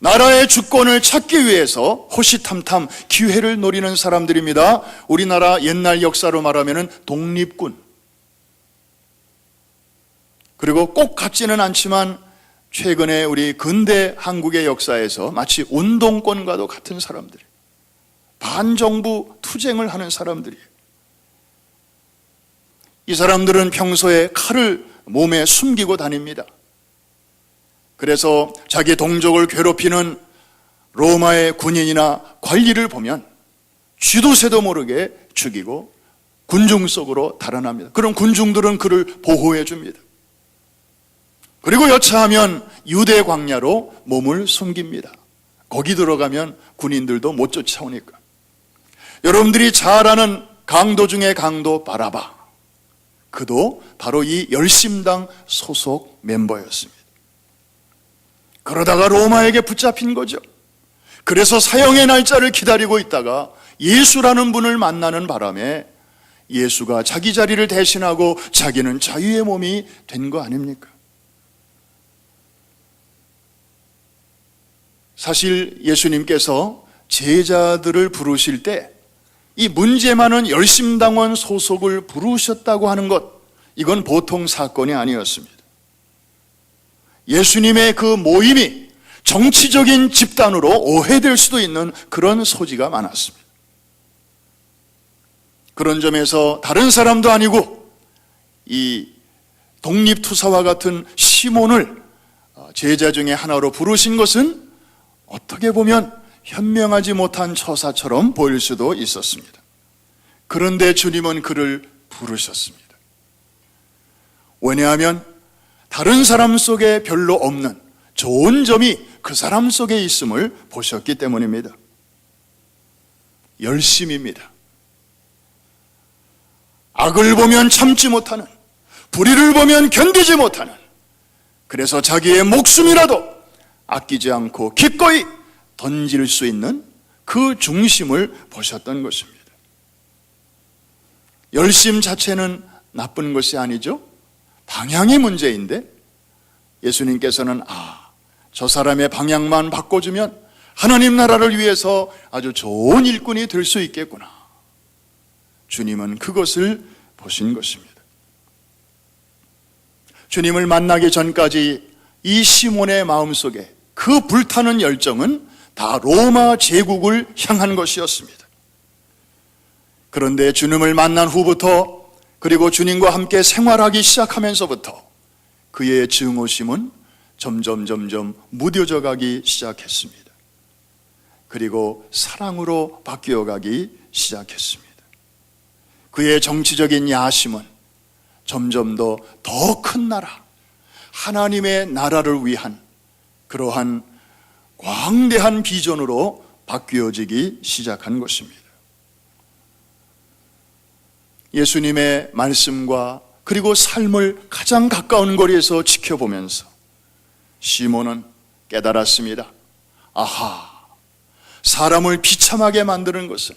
나라의 주권을 찾기 위해서 호시탐탐 기회를 노리는 사람들입니다. 우리나라 옛날 역사로 말하면 독립군. 그리고 꼭 같지는 않지만 최근에 우리 근대 한국의 역사에서 마치 운동권과도 같은 사람들, 반정부 투쟁을 하는 사람들이에요. 이 사람들은 평소에 칼을 몸에 숨기고 다닙니다. 그래서 자기 동족을 괴롭히는 로마의 군인이나 관리를 보면 쥐도 새도 모르게 죽이고 군중 속으로 달아납니다. 그럼 군중들은 그를 보호해 줍니다. 그리고 여차하면 유대 광야로 몸을 숨깁니다. 거기 들어가면 군인들도 못 쫓아오니까. 여러분들이 잘 아는 강도 중에 강도 바라바, 그도 바로 이 열심당 소속 멤버였습니다. 그러다가 로마에게 붙잡힌 거죠. 그래서 사형의 날짜를 기다리고 있다가 예수라는 분을 만나는 바람에 예수가 자기 자리를 대신하고 자기는 자유의 몸이 된 거 아닙니까? 사실 예수님께서 제자들을 부르실 때 이 문제 많은 열심당원 소속을 부르셨다고 하는 것, 이건 보통 사건이 아니었습니다. 예수님의 그 모임이 정치적인 집단으로 오해될 수도 있는 그런 소지가 많았습니다. 그런 점에서 다른 사람도 아니고 이 독립투사와 같은 시몬을 제자 중에 하나로 부르신 것은 어떻게 보면 현명하지 못한 처사처럼 보일 수도 있었습니다. 그런데 주님은 그를 부르셨습니다. 왜냐하면 다른 사람 속에 별로 없는 좋은 점이 그 사람 속에 있음을 보셨기 때문입니다. 열심입니다. 악을 보면 참지 못하는, 불의를 보면 견디지 못하는, 그래서 자기의 목숨이라도 아끼지 않고 기꺼이 던질 수 있는 그 중심을 보셨던 것입니다. 열심 자체는 나쁜 것이 아니죠. 방향이 문제인데 예수님께서는 저 사람의 방향만 바꿔주면 하나님 나라를 위해서 아주 좋은 일꾼이 될 수 있겠구나. 주님은 그것을 보신 것입니다. 주님을 만나기 전까지 이 시몬의 마음속에 그 불타는 열정은 다 로마 제국을 향한 것이었습니다. 그런데 주님을 만난 후부터, 그리고 주님과 함께 생활하기 시작하면서부터 그의 증오심은 점점 무뎌져 가기 시작했습니다. 그리고 사랑으로 바뀌어 가기 시작했습니다. 그의 정치적인 야심은 점점 더 큰 나라, 하나님의 나라를 위한 그러한 광대한 비전으로 바뀌어지기 시작한 것입니다. 예수님의 말씀과 그리고 삶을 가장 가까운 거리에서 지켜보면서 시몬은 깨달았습니다. 사람을 비참하게 만드는 것은,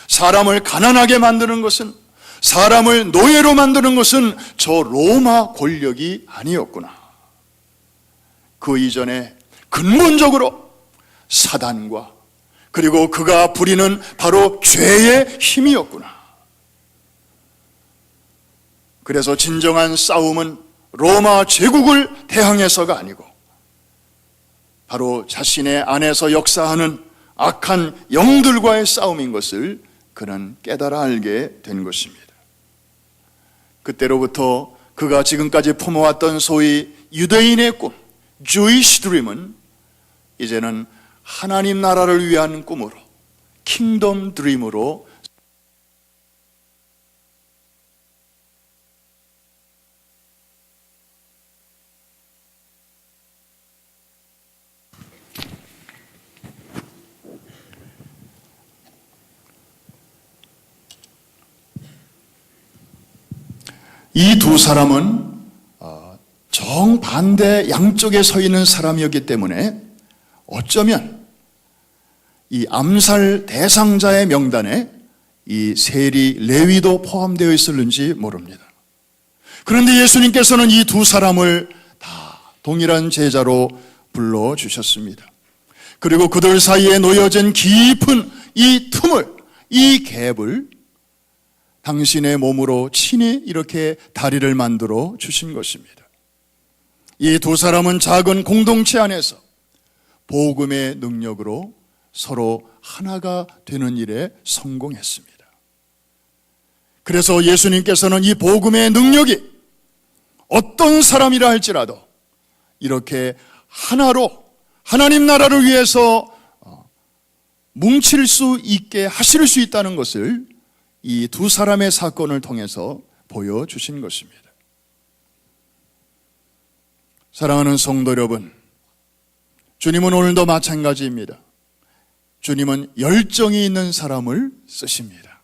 사람을 가난하게 만드는 것은, 사람을 노예로 만드는 것은 저 로마 권력이 아니었구나. 그 이전에 근본적으로 사단과 그리고 그가 부리는 바로 죄의 힘이었구나. 그래서 진정한 싸움은 로마 제국을 대항해서가 아니고 바로 자신의 안에서 역사하는 악한 영들과의 싸움인 것을 그는 깨달아 알게 된 것입니다. 그때로부터 그가 지금까지 품어왔던 소위 유대인의 꿈, Jewish Dream은 이제는 하나님 나라를 위한 꿈으로, 킹덤 드림으로 이 두 사람은 정반대 양쪽에 서 있는 사람이었기 때문에 어쩌면 이 암살 대상자의 명단에 이 세리 레위도 포함되어 있었는지 모릅니다. 그런데 예수님께서는 이 두 사람을 다 동일한 제자로 불러주셨습니다. 그리고 그들 사이에 놓여진 깊은 이 틈을, 이 갭을 당신의 몸으로 친히 이렇게 다리를 만들어 주신 것입니다. 이 두 사람은 작은 공동체 안에서 복음의 능력으로 서로 하나가 되는 일에 성공했습니다. 그래서 예수님께서는 이 복음의 능력이 어떤 사람이라 할지라도 이렇게 하나로 하나님 나라를 위해서 뭉칠 수 있게 하실 수 있다는 것을 이 두 사람의 사건을 통해서 보여주신 것입니다. 사랑하는 성도 여러분, 주님은 오늘도 마찬가지입니다. 주님은 열정이 있는 사람을 쓰십니다.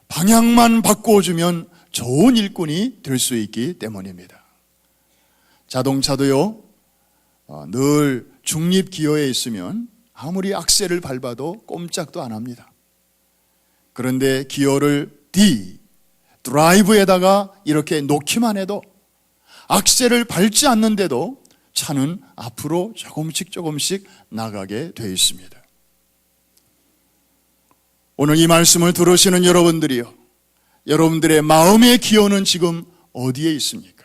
방향만 바꿔주면 좋은 일꾼이 될 수 있기 때문입니다. 자동차도요, 늘 중립 기어에 있으면 아무리 악셀을 밟아도 꼼짝도 안 합니다. 그런데 기어를 D, 드라이브에다가 이렇게 놓기만 해도 악셀을 밟지 않는데도 차는 앞으로 조금씩 나가게 되어 있습니다. 오늘 이 말씀을 들으시는 여러분들이요, 여러분들의 마음의 기호는 지금 어디에 있습니까?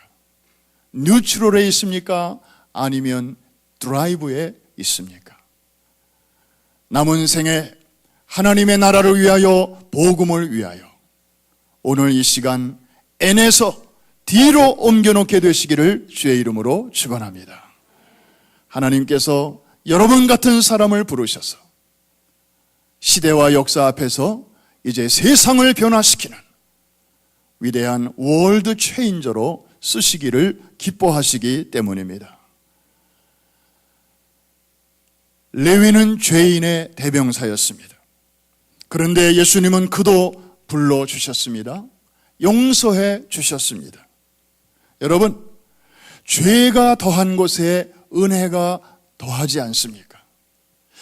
뉴트럴에 있습니까? 아니면 드라이브에 있습니까? 남은 생에 하나님의 나라를 위하여, 복음을 위하여 오늘 이 시간 N에서 D로 옮겨놓게 되시기를 주의 이름으로 축원합니다. 하나님께서 여러분 같은 사람을 부르셔서 시대와 역사 앞에서 이제 세상을 변화시키는 위대한 월드 체인저로 쓰시기를 기뻐하시기 때문입니다. 레위는 죄인의 대명사였습니다. 그런데 예수님은 그도 불러주셨습니다. 용서해 주셨습니다. 여러분, 죄가 더한 곳에 은혜가 더하지 않습니까?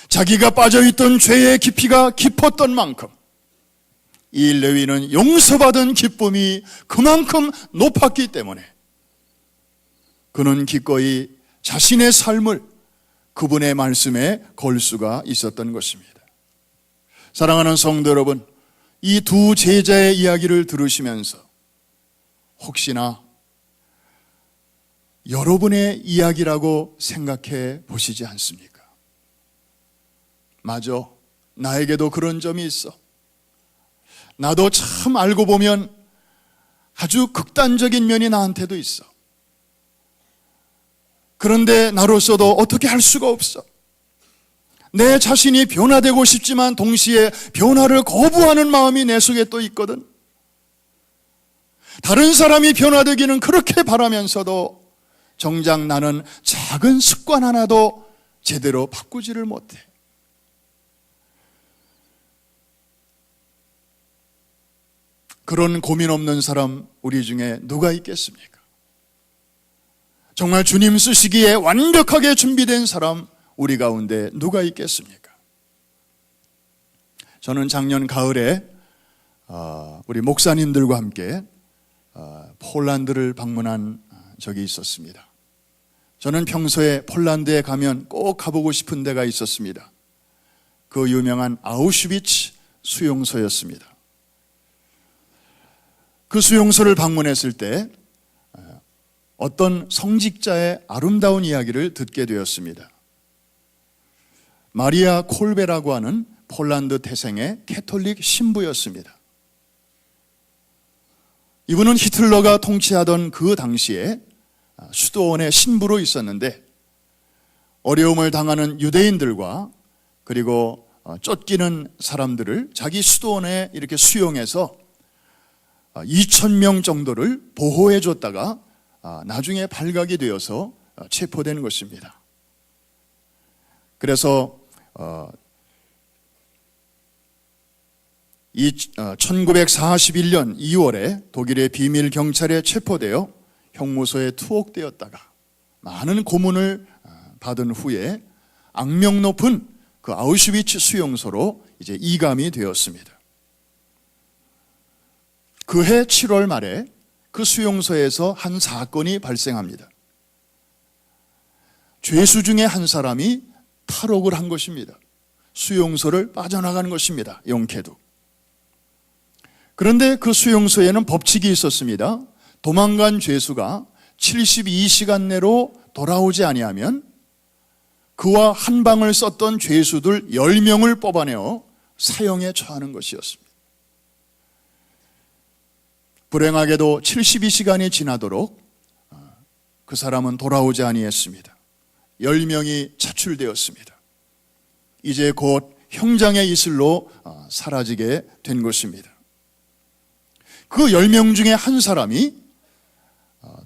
자기가 빠져있던 죄의 깊이가 깊었던 만큼 이 레위는 용서받은 기쁨이 그만큼 높았기 때문에 그는 기꺼이 자신의 삶을 그분의 말씀에 걸 수가 있었던 것입니다. 사랑하는 성도 여러분, 이 두 제자의 이야기를 들으시면서 혹시나 여러분의 이야기라고 생각해 보시지 않습니까? 맞아, 나에게도 그런 점이 있어. 나도 참 알고 보면 아주 극단적인 면이 나한테도 있어. 그런데 나로서도 어떻게 할 수가 없어. 내 자신이 변화되고 싶지만 동시에 변화를 거부하는 마음이 내 속에 또 있거든. 다른 사람이 변화되기는 그렇게 바라면서도 정작 나는 작은 습관 하나도 제대로 바꾸지를 못해. 그런 고민 없는 사람 우리 중에 누가 있겠습니까? 정말 주님 쓰시기에 완벽하게 준비된 사람 우리 가운데 누가 있겠습니까? 저는 작년 가을에 우리 목사님들과 함께 폴란드를 방문한 적이 있었습니다. 저는 평소에 폴란드에 가면 꼭 가보고 싶은 데가 있었습니다. 그 유명한 아우슈비츠 수용소였습니다. 그 수용소를 방문했을 때 어떤 성직자의 아름다운 이야기를 듣게 되었습니다. 마리아 콜베라고 하는 폴란드 태생의 캐톨릭 신부였습니다. 이분은 히틀러가 통치하던 그 당시에 수도원의 신부로 있었는데 어려움을 당하는 유대인들과 그리고 쫓기는 사람들을 자기 수도원에 이렇게 수용해서 2,000명 정도를 보호해 줬다가 나중에 발각이 되어서 체포된 것입니다. 그래서 1941년 2월에 독일의 비밀 경찰에 체포되어 형무소에 투옥되었다가 많은 고문을 받은 후에 악명 높은 그 아우슈비츠 수용소로 이제 이감이 되었습니다. 그해 7월 말에 그 수용소에서 한 사건이 발생합니다. 죄수 중에 한 사람이 탈옥을 한 것입니다. 수용소를 빠져나가는 것입니다. 용케도. 그런데 그 수용소에는 법칙이 있었습니다. 도망간 죄수가 72시간 내로 돌아오지 아니하면 그와 한 방을 썼던 죄수들 10명을 뽑아내어 사형에 처하는 것이었습니다. 불행하게도 72시간이 지나도록 그 사람은 돌아오지 아니했습니다. 10명이 차출되었습니다. 이제 곧 형장의 이슬로 사라지게 된 것입니다. 그 10명 중에 한 사람이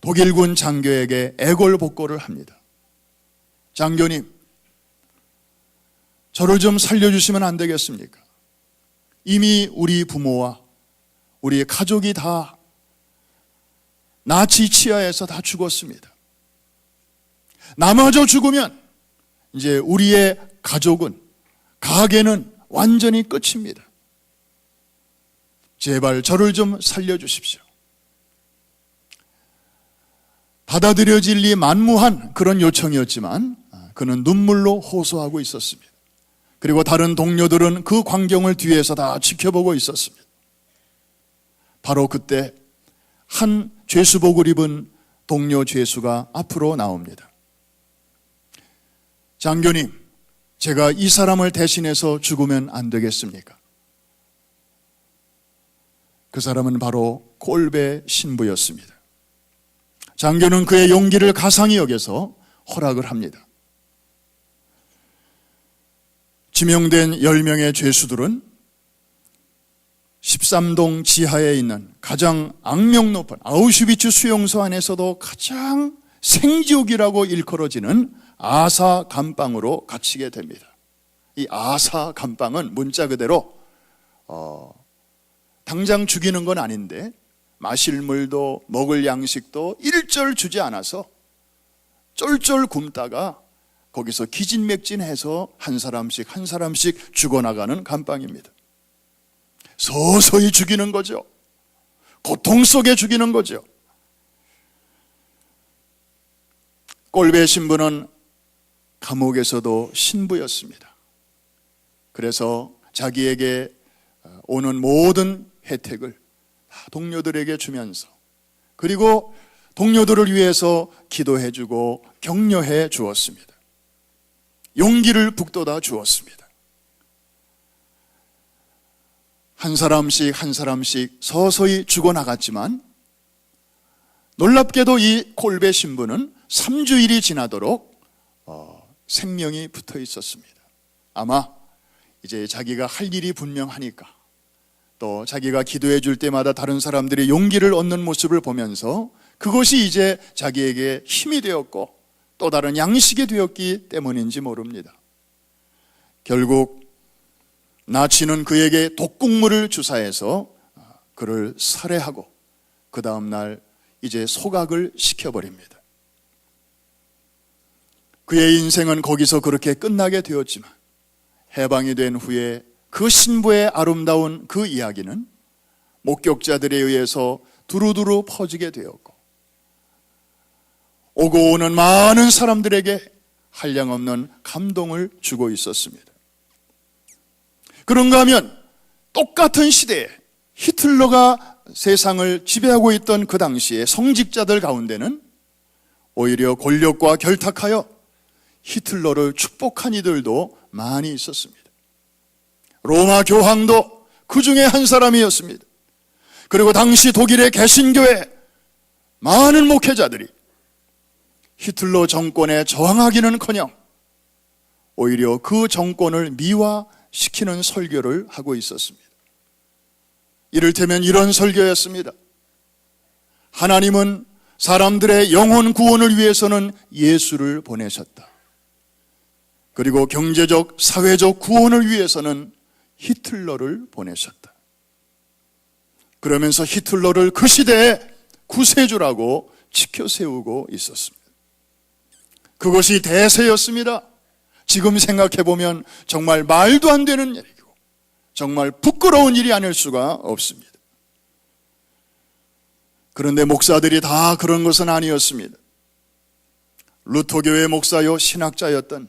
독일군 장교에게 애걸복걸을 합니다. 장교님, 저를 좀 살려주시면 안 되겠습니까? 이미 우리 부모와 우리 가족이 다 나치 치하에서 다 죽었습니다. 나마저 죽으면 이제 우리의 가족은, 가게는 완전히 끝입니다. 제발 저를 좀 살려주십시오. 받아들여질 리 만무한 그런 요청이었지만 그는 눈물로 호소하고 있었습니다. 그리고 다른 동료들은 그 광경을 뒤에서 다 지켜보고 있었습니다. 바로 그때 한 죄수복을 입은 동료 죄수가 앞으로 나옵니다. 장교님, 제가 이 사람을 대신해서 죽으면 안 되겠습니까? 그 사람은 바로 콜베 신부였습니다. 장교는 그의 용기를 가상히 여겨서 허락을 합니다. 지명된 10명의 죄수들은 13동 지하에 있는 가장 악명 높은 아우슈비츠 수용소 안에서도 가장 생지옥이라고 일컬어지는 아사 감방으로 갇히게 됩니다. 이 아사 감방은 문자 그대로 당장 죽이는 건 아닌데 마실 물도 먹을 양식도 일절 주지 않아서 쫄쫄 굶다가 거기서 기진맥진해서 한 사람씩 죽어나가는 감방입니다. 서서히 죽이는 거죠. 고통 속에 죽이는 거죠. 꼴베 신부는 감옥에서도 신부였습니다. 그래서 자기에게 오는 모든 혜택을 다 동료들에게 주면서, 그리고 동료들을 위해서 기도해주고 격려해 주었습니다. 용기를 북돋아 주었습니다. 한 사람씩 서서히 죽어나갔지만 놀랍게도 이 콜베 신부는 3주일이 지나도록 생명이 붙어 있었습니다. 아마 이제 자기가 할 일이 분명하니까, 또 자기가 기도해 줄 때마다 다른 사람들이 용기를 얻는 모습을 보면서 그것이 이제 자기에게 힘이 되었고 또 다른 양식이 되었기 때문인지 모릅니다. 결국 나치는 그에게 독국물을 주사해서 그를 살해하고 그 다음날 이제 소각을 시켜버립니다. 그의 인생은 거기서 그렇게 끝나게 되었지만 해방이 된 후에 그 신부의 아름다운 그 이야기는 목격자들에 의해서 두루두루 퍼지게 되었고 오고 오는 많은 사람들에게 한량없는 감동을 주고 있었습니다. 그런가 하면 똑같은 시대에 히틀러가 세상을 지배하고 있던 그 당시에 성직자들 가운데는 오히려 권력과 결탁하여 히틀러를 축복한 이들도 많이 있었습니다. 로마 교황도 그 중에 한 사람이었습니다. 그리고 당시 독일의 개신교회 많은 목회자들이 히틀러 정권에 저항하기는커녕 오히려 그 정권을 미화시키는 설교를 하고 있었습니다. 이를테면 이런 설교였습니다. 하나님은 사람들의 영혼 구원을 위해서는 예수를 보내셨다. 그리고 경제적, 사회적 구원을 위해서는 히틀러를 보내셨다. 그러면서 히틀러를 그 시대의 구세주라고 지켜세우고 있었습니다. 그것이 대세였습니다. 지금 생각해보면 정말 말도 안 되는 일이고 정말 부끄러운 일이 아닐 수가 없습니다. 그런데 목사들이 다 그런 것은 아니었습니다. 루터교회 목사요 신학자였던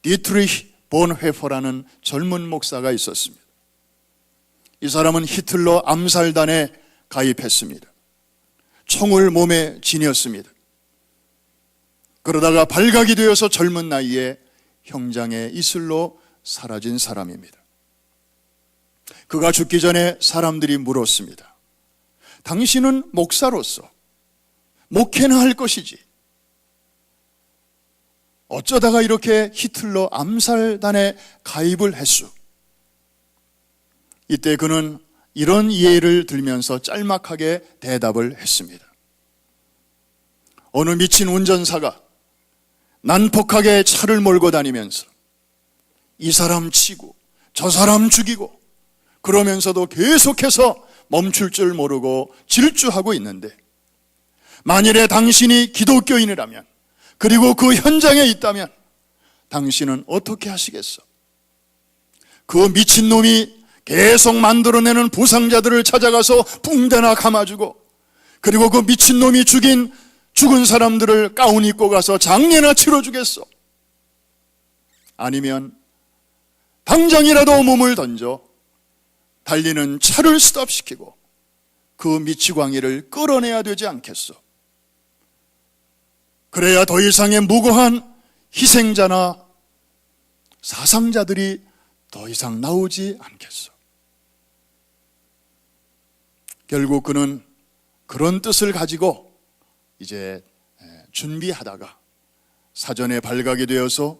디트리히 본회퍼라는 젊은 목사가 있었습니다. 이 사람은 히틀러 암살단에 가입했습니다. 총을 몸에 지녔습니다. 그러다가 발각이 되어서 젊은 나이에 형장의 이슬로 사라진 사람입니다. 그가 죽기 전에 사람들이 물었습니다. 당신은 목사로서 목회나 할 것이지 어쩌다가 이렇게 히틀러 암살단에 가입을 했수? 이때 그는 이런 예를 들면서 짤막하게 대답을 했습니다. 어느 미친 운전사가 난폭하게 차를 몰고 다니면서 이 사람 치고 저 사람 죽이고 그러면서도 계속해서 멈출 줄 모르고 질주하고 있는데, 만일에 당신이 기독교인이라면 그리고 그 현장에 있다면 당신은 어떻게 하시겠어? 그 미친놈이 계속 만들어내는 부상자들을 찾아가서 붕대나 감아주고, 그리고 그 미친놈이 죽인 죽은 사람들을 가운 입고 가서 장례나 치러주겠소? 아니면 당장이라도 몸을 던져 달리는 차를 스톱시키고 그 미치광이를 끌어내야 되지 않겠소? 그래야 더 이상의 무고한 희생자나 사상자들이 더 이상 나오지 않겠소? 결국 그는 그런 뜻을 가지고 이제 준비하다가 사전에 발각이 되어서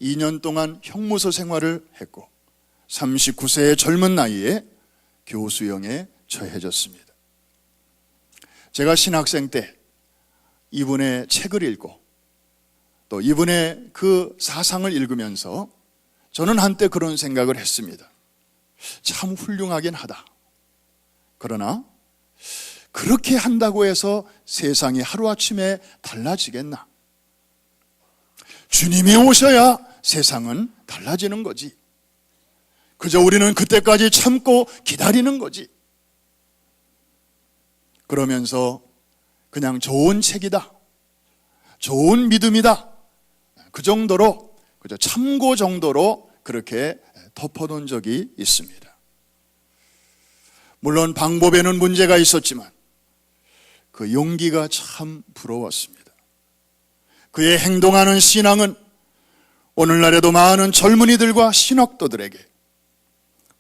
2년 동안 형무소 생활을 했고 39세의 젊은 나이에 교수형에 처해졌습니다. 제가 신학생 때 이분의 책을 읽고 또 이분의 그 사상을 읽으면서 저는 한때 그런 생각을 했습니다. 참 훌륭하긴 하다. 그러나 그렇게 한다고 해서 세상이 하루아침에 달라지겠나? 주님이 오셔야 세상은 달라지는 거지. 그저 우리는 그때까지 참고 기다리는 거지. 그러면서 그냥 좋은 책이다, 좋은 믿음이다, 그 정도로, 그저 참고 정도로 그렇게 덮어둔 적이 있습니다. 물론 방법에는 문제가 있었지만 그 용기가 참 부러웠습니다. 그의 행동하는 신앙은 오늘날에도 많은 젊은이들과 신학도들에게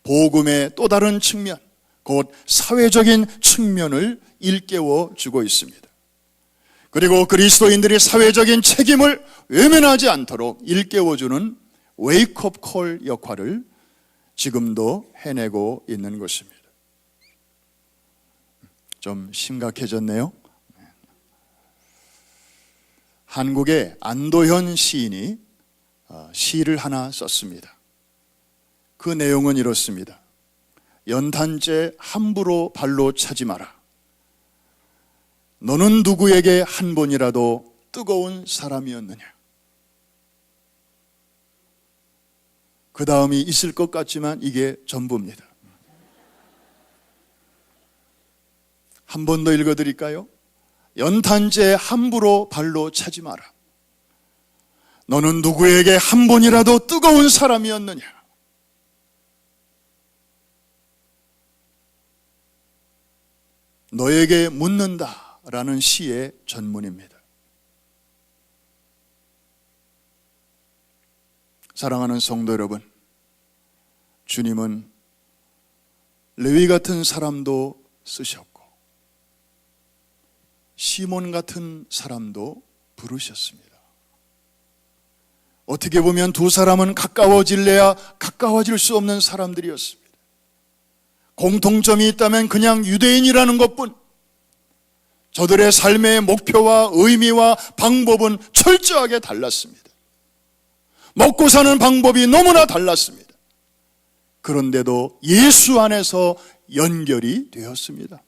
복음의 또 다른 측면, 곧 사회적인 측면을 일깨워 주고 있습니다. 그리고 그리스도인들이 사회적인 책임을 외면하지 않도록 일깨워주는 웨이크업 콜 역할을 지금도 해내고 있는 것입니다. 좀 심각해졌네요. 한국의 안도현 시인이 시를 하나 썼습니다. 그 내용은 이렇습니다. 연탄재 함부로 발로 차지 마라. 너는 누구에게 한 번이라도 뜨거운 사람이었느냐? 그 다음이 있을 것 같지만 이게 전부입니다. 한 번 더 읽어드릴까요? 연탄재 함부로 발로 차지 마라. 너는 누구에게 한 번이라도 뜨거운 사람이었느냐? 너에게 묻는다라는 시의 전문입니다. 사랑하는 성도 여러분, 주님은 레위 같은 사람도 쓰셨고 시몬 같은 사람도 부르셨습니다. 어떻게 보면 두 사람은 가까워질래야 가까워질 수 없는 사람들이었습니다. 공통점이 있다면 그냥 유대인이라는 것뿐. 저들의 삶의 목표와 의미와 방법은 철저하게 달랐습니다. 먹고 사는 방법이 너무나 달랐습니다. 그런데도 예수 안에서 연결이 되었습니다.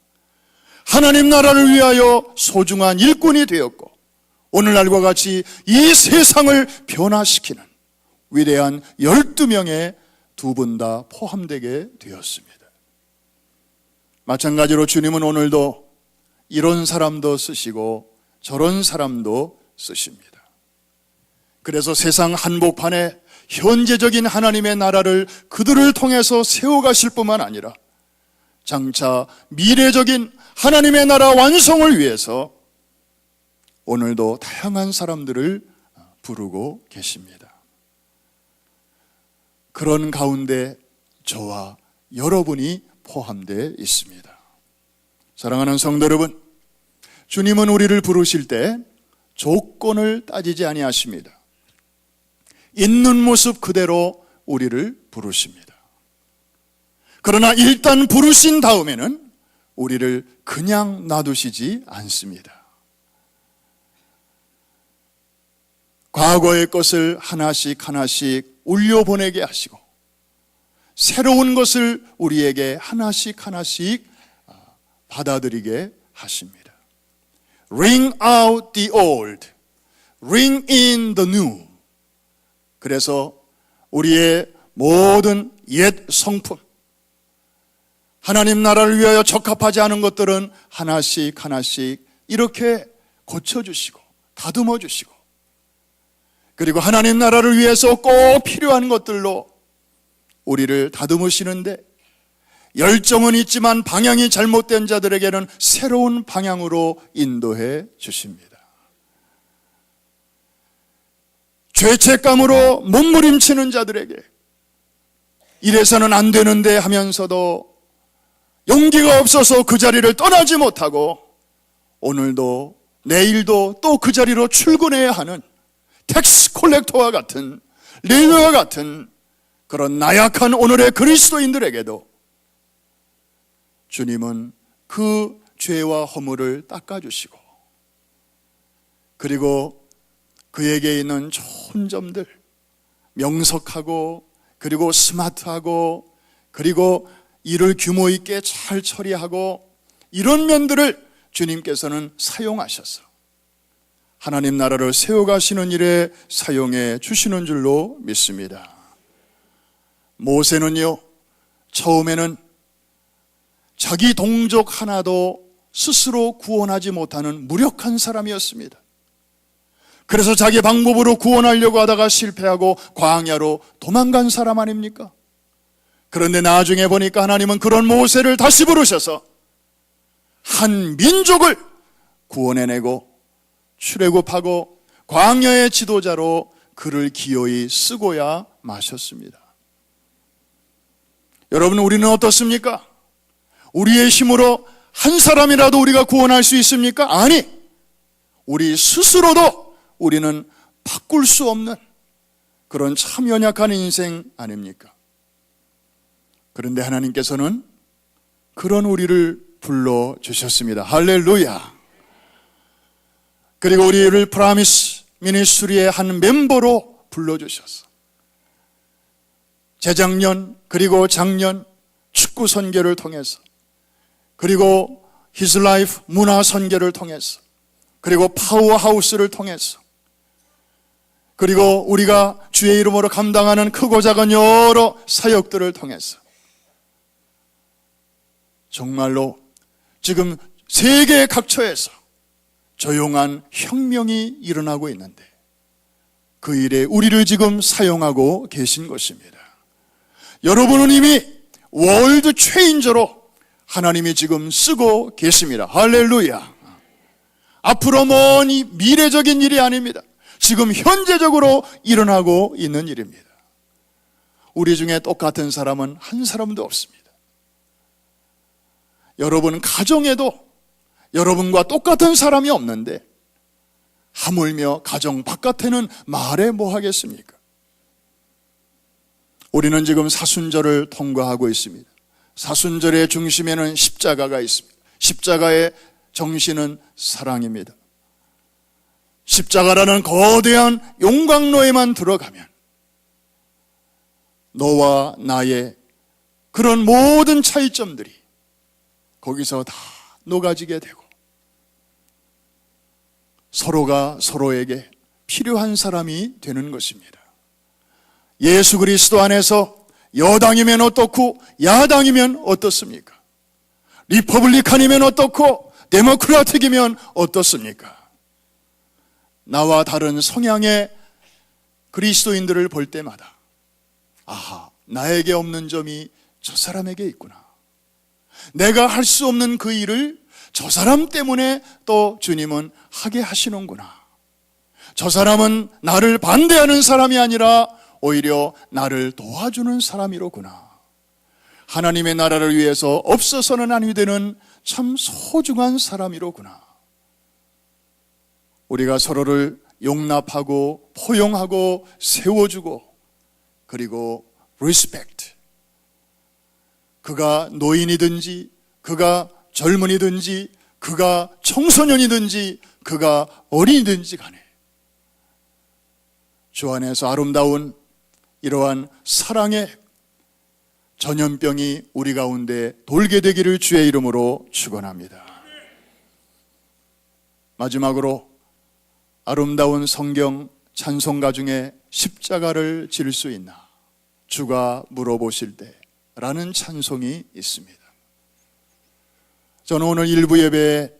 하나님 나라를 위하여 소중한 일꾼이 되었고 오늘날과 같이 이 세상을 변화시키는 위대한 12명의 두 분 다 포함되게 되었습니다. 마찬가지로 주님은 오늘도 이런 사람도 쓰시고 저런 사람도 쓰십니다. 그래서 세상 한복판에 현재적인 하나님의 나라를 그들을 통해서 세워가실 뿐만 아니라 장차 미래적인 하나님의 나라 완성을 위해서 오늘도 다양한 사람들을 부르고 계십니다. 그런 가운데 저와 여러분이 포함되어 있습니다. 사랑하는 성도 여러분, 주님은 우리를 부르실 때 조건을 따지지 아니하십니다. 있는 모습 그대로 우리를 부르십니다. 그러나 일단 부르신 다음에는 우리를 그냥 놔두시지 않습니다. 과거의 것을 하나씩 하나씩 울려보내게 하시고 새로운 것을 우리에게 하나씩 하나씩 받아들이게 하십니다. Ring out the old, ring in the new. 그래서 우리의 모든 옛 성품, 하나님 나라를 위하여 적합하지 않은 것들은 하나씩 하나씩 이렇게 고쳐주시고 다듬어 주시고, 그리고 하나님 나라를 위해서 꼭 필요한 것들로 우리를 다듬으시는데, 열정은 있지만 방향이 잘못된 자들에게는 새로운 방향으로 인도해 주십니다. 죄책감으로 몸부림치는 자들에게 이래서는 안 되는데 하면서도 용기가 없어서 그 자리를 떠나지 못하고 오늘도 내일도 또 그 자리로 출근해야 하는 텍스 콜렉터와 같은, 레위와 같은 그런 나약한 오늘의 그리스도인들에게도 주님은 그 죄와 허물을 닦아주시고, 그리고 그에게 있는 좋은 점들, 명석하고 그리고 스마트하고 그리고 일을 규모 있게 잘 처리하고, 이런 면들을 주님께서는 사용하셔서 하나님 나라를 세워가시는 일에 사용해 주시는 줄로 믿습니다. 모세는요, 처음에는 자기 동족 하나도 스스로 구원하지 못하는 무력한 사람이었습니다. 그래서 자기 방법으로 구원하려고 하다가 실패하고 광야로 도망간 사람 아닙니까? 그런데 나중에 보니까 하나님은 그런 모세를 다시 부르셔서 한 민족을 구원해내고 출애굽하고 광야의 지도자로 그를 기어이 쓰고야 마셨습니다. 여러분, 우리는 어떻습니까? 우리의 힘으로 한 사람이라도 우리가 구원할 수 있습니까? 아니, 우리 스스로도 우리는 바꿀 수 없는 그런 참 연약한 인생 아닙니까? 그런데 하나님께서는 그런 우리를 불러주셨습니다. 할렐루야. 그리고 우리를 프라미스 미니스트리의 한 멤버로 불러주셨어. 재작년 그리고 작년 축구 선교를 통해서, 그리고 His Life 문화 선교를 통해서, 그리고 파워하우스를 통해서, 그리고 우리가 주의 이름으로 감당하는 크고 작은 여러 사역들을 통해서 정말로 지금 세계 각처에서 조용한 혁명이 일어나고 있는데, 그 일에 우리를 지금 사용하고 계신 것입니다. 여러분은 이미 월드 체인저로 하나님이 지금 쓰고 계십니다. 할렐루야. 앞으로 먼 미래적인 일이 아닙니다. 지금 현재적으로 일어나고 있는 일입니다. 우리 중에 똑같은 사람은 한 사람도 없습니다. 여러분 가정에도 여러분과 똑같은 사람이 없는데 하물며 가정 바깥에는 말해 뭐 하겠습니까? 우리는 지금 사순절을 통과하고 있습니다. 사순절의 중심에는 십자가가 있습니다. 십자가의 정신은 사랑입니다. 십자가라는 거대한 용광로에만 들어가면 너와 나의 그런 모든 차이점들이 거기서 다 녹아지게 되고, 서로가 서로에게 필요한 사람이 되는 것입니다. 예수 그리스도 안에서 여당이면 어떻고 야당이면 어떻습니까? 리퍼블리칸이면 어떻고 데모크라틱이면 어떻습니까? 나와 다른 성향의 그리스도인들을 볼 때마다 아하, 나에게 없는 점이 저 사람에게 있구나. 내가 할 수 없는 그 일을 저 사람 때문에 또 주님은 하게 하시는구나. 저 사람은 나를 반대하는 사람이 아니라 오히려 나를 도와주는 사람이로구나. 하나님의 나라를 위해서 없어서는 아니 되는 참 소중한 사람이로구나. 우리가 서로를 용납하고 포용하고 세워주고, 그리고 리스펙트, 그가 노인이든지 그가 젊은이든지 그가 청소년이든지 그가 어린이든지 간에 주 안에서 아름다운 이러한 사랑의 전염병이 우리 가운데 돌게 되기를 주의 이름으로 축원합니다. 마지막으로 아름다운 성경 찬송가 중에 십자가를 질 수 있나 주가 물어보실 때 라는 찬송이 있습니다. 저는 오늘 일부 예배에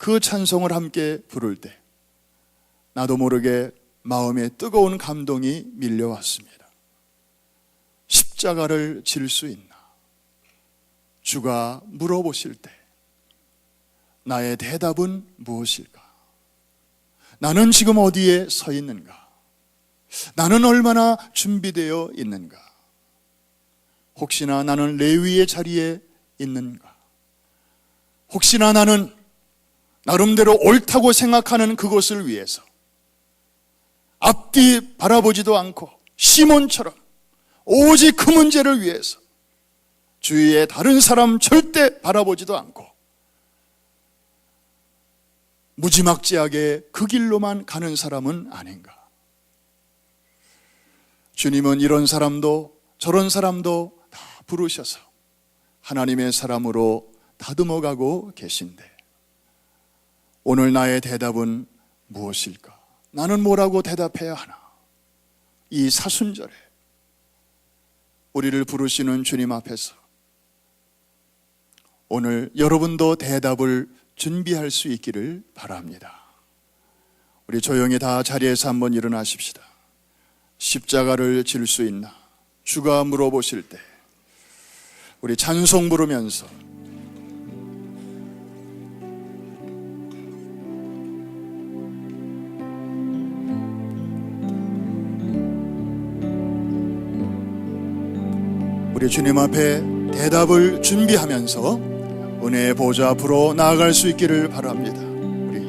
그 찬송을 함께 부를 때 나도 모르게 마음에 뜨거운 감동이 밀려왔습니다. 십자가를 질 수 있나? 주가 물어보실 때 나의 대답은 무엇일까? 나는 지금 어디에 서 있는가? 나는 얼마나 준비되어 있는가? 혹시나 나는 레위의 자리에 있는가? 혹시나 나는 나름대로 옳다고 생각하는 그것을 위해서 앞뒤 바라보지도 않고 시몬처럼 오직 그 문제를 위해서 주위에 다른 사람 절대 바라보지도 않고 무지막지하게 그 길로만 가는 사람은 아닌가? 주님은 이런 사람도 저런 사람도 다 부르셔서 하나님의 사람으로 다듬어가고 계신데 오늘 나의 대답은 무엇일까? 나는 뭐라고 대답해야 하나? 이 사순절에 우리를 부르시는 주님 앞에서 오늘 여러분도 대답을 준비할 수 있기를 바랍니다. 우리 조용히 다 자리에서 한번 일어나십시다. 십자가를 질 수 있나? 주가 물어보실 때 우리 찬송 부르면서 우리 주님 앞에 대답을 준비하면서 은혜의 보좌 앞으로 나아갈 수 있기를 바랍니다. 우리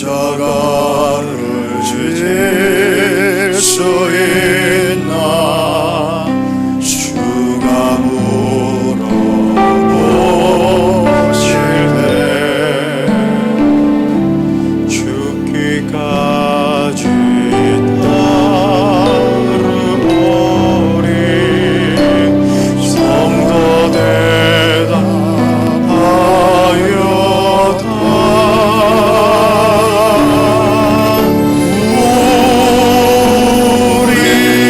십자가를 질 수 있나? 주가 물어보실 때 죽기까지 우리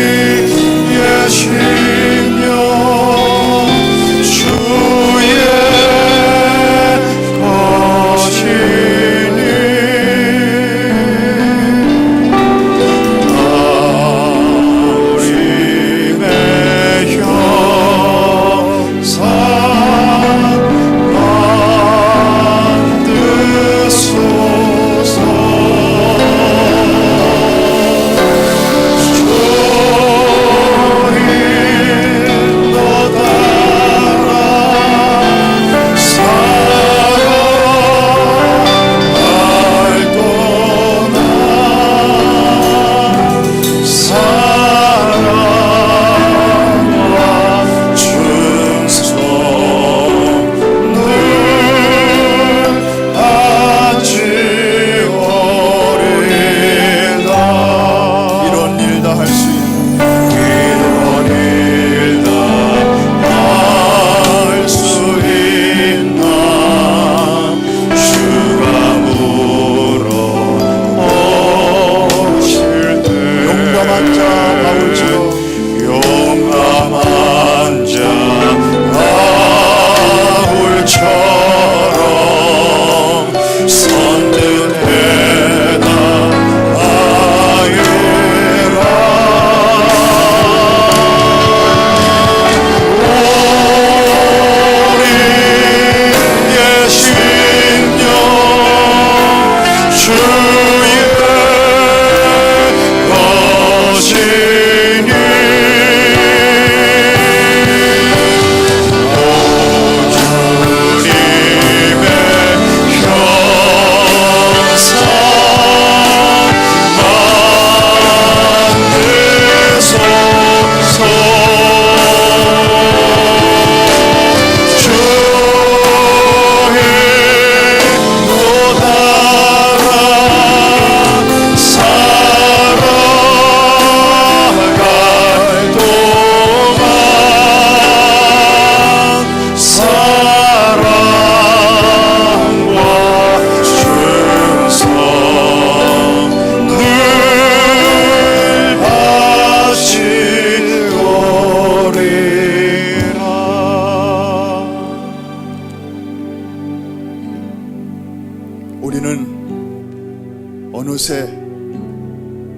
곳곳에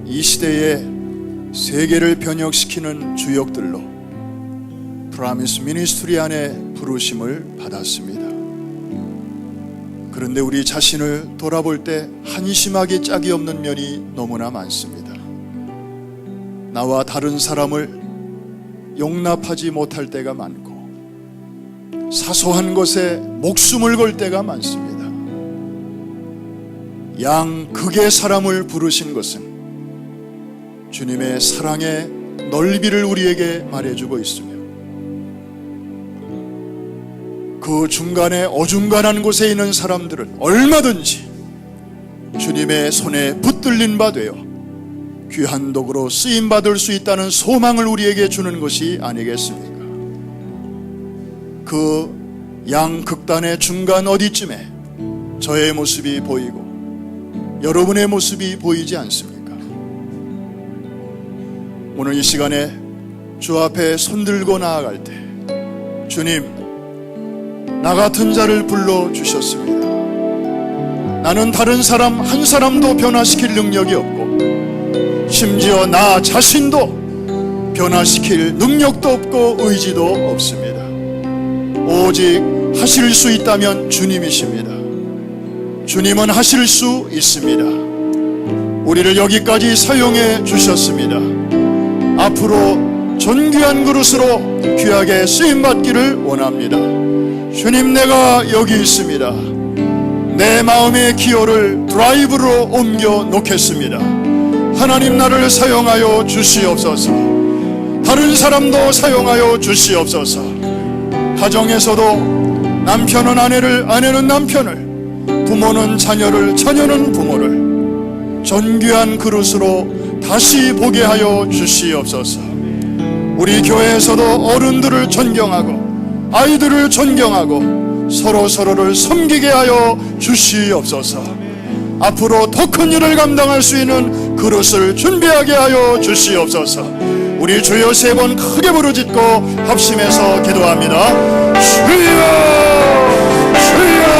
이 시대에 세계를 변혁시키는 주역들로 프라미스 미니스트리 안에 부르심을 받았습니다. 그런데 우리 자신을 돌아볼 때 한심하기 짝이 없는 면이 너무나 많습니다. 나와 다른 사람을 용납하지 못할 때가 많고 사소한 것에 목숨을 걸 때가 많습니다. 양극의 사람을 부르신 것은 주님의 사랑의 넓이를 우리에게 말해주고 있으며 그 중간에 어중간한 곳에 있는 사람들은 얼마든지 주님의 손에 붙들린 바 되어 귀한 도구로 쓰임받을 수 있다는 소망을 우리에게 주는 것이 아니겠습니까? 그 양극단의 중간 어디쯤에 저의 모습이 보이고 여러분의 모습이 보이지 않습니까? 오늘 이 시간에 주 앞에 손들고 나아갈 때 주님, 나 같은 자를 불러주셨습니다. 나는 다른 사람 한 사람도 변화시킬 능력이 없고 심지어 나 자신도 변화시킬 능력도 없고 의지도 없습니다. 오직 하실 수 있다면 주님이십니다. 주님은 하실 수 있습니다. 우리를 여기까지 사용해 주셨습니다. 앞으로 존귀한 그릇으로 귀하게 쓰임받기를 원합니다. 주님, 내가 여기 있습니다. 내 마음의 기호를 드라이브로 옮겨 놓겠습니다. 하나님, 나를 사용하여 주시옵소서. 다른 사람도 사용하여 주시옵소서. 가정에서도 남편은 아내를, 아내는 남편을, 부모는 자녀를, 자녀는 부모를 존귀한 그릇으로 다시 보게 하여 주시옵소서. 우리 교회에서도 어른들을 존경하고 아이들을 존경하고 서로서로를 섬기게 하여 주시옵소서. 앞으로 더 큰 일을 감당할 수 있는 그릇을 준비하게 하여 주시옵소서. 우리 주여 세 번 크게 부르짖고 합심해서 기도합니다. 주여, 주여,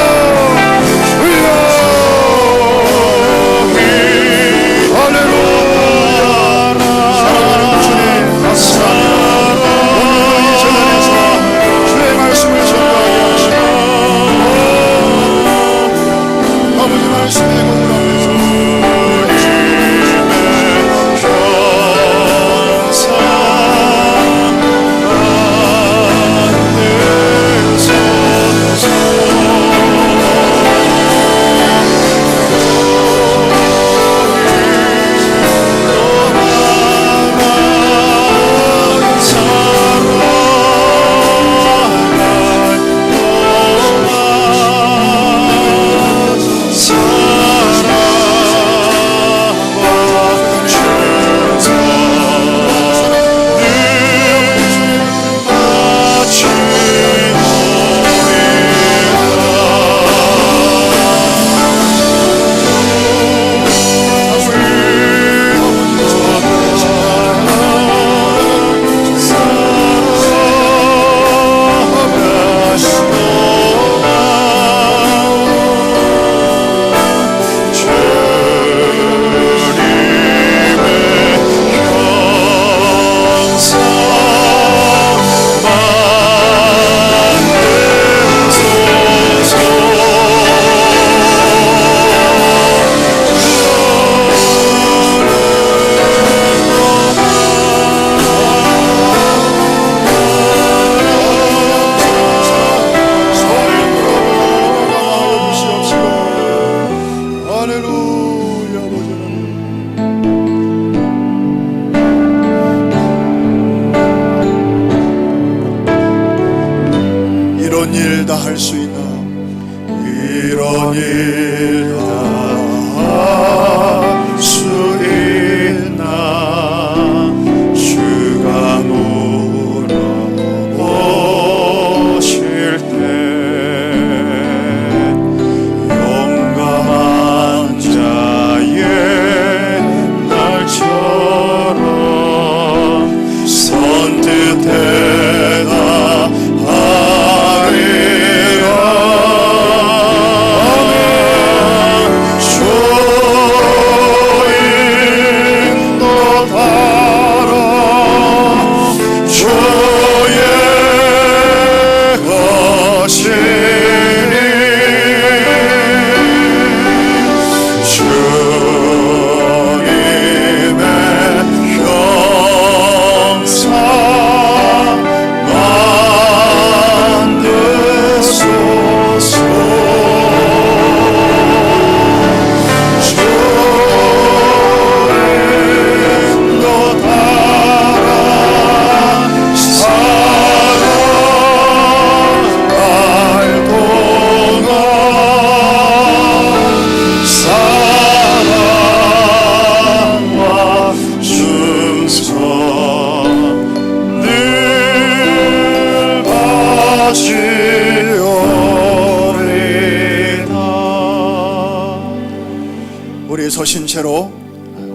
단체로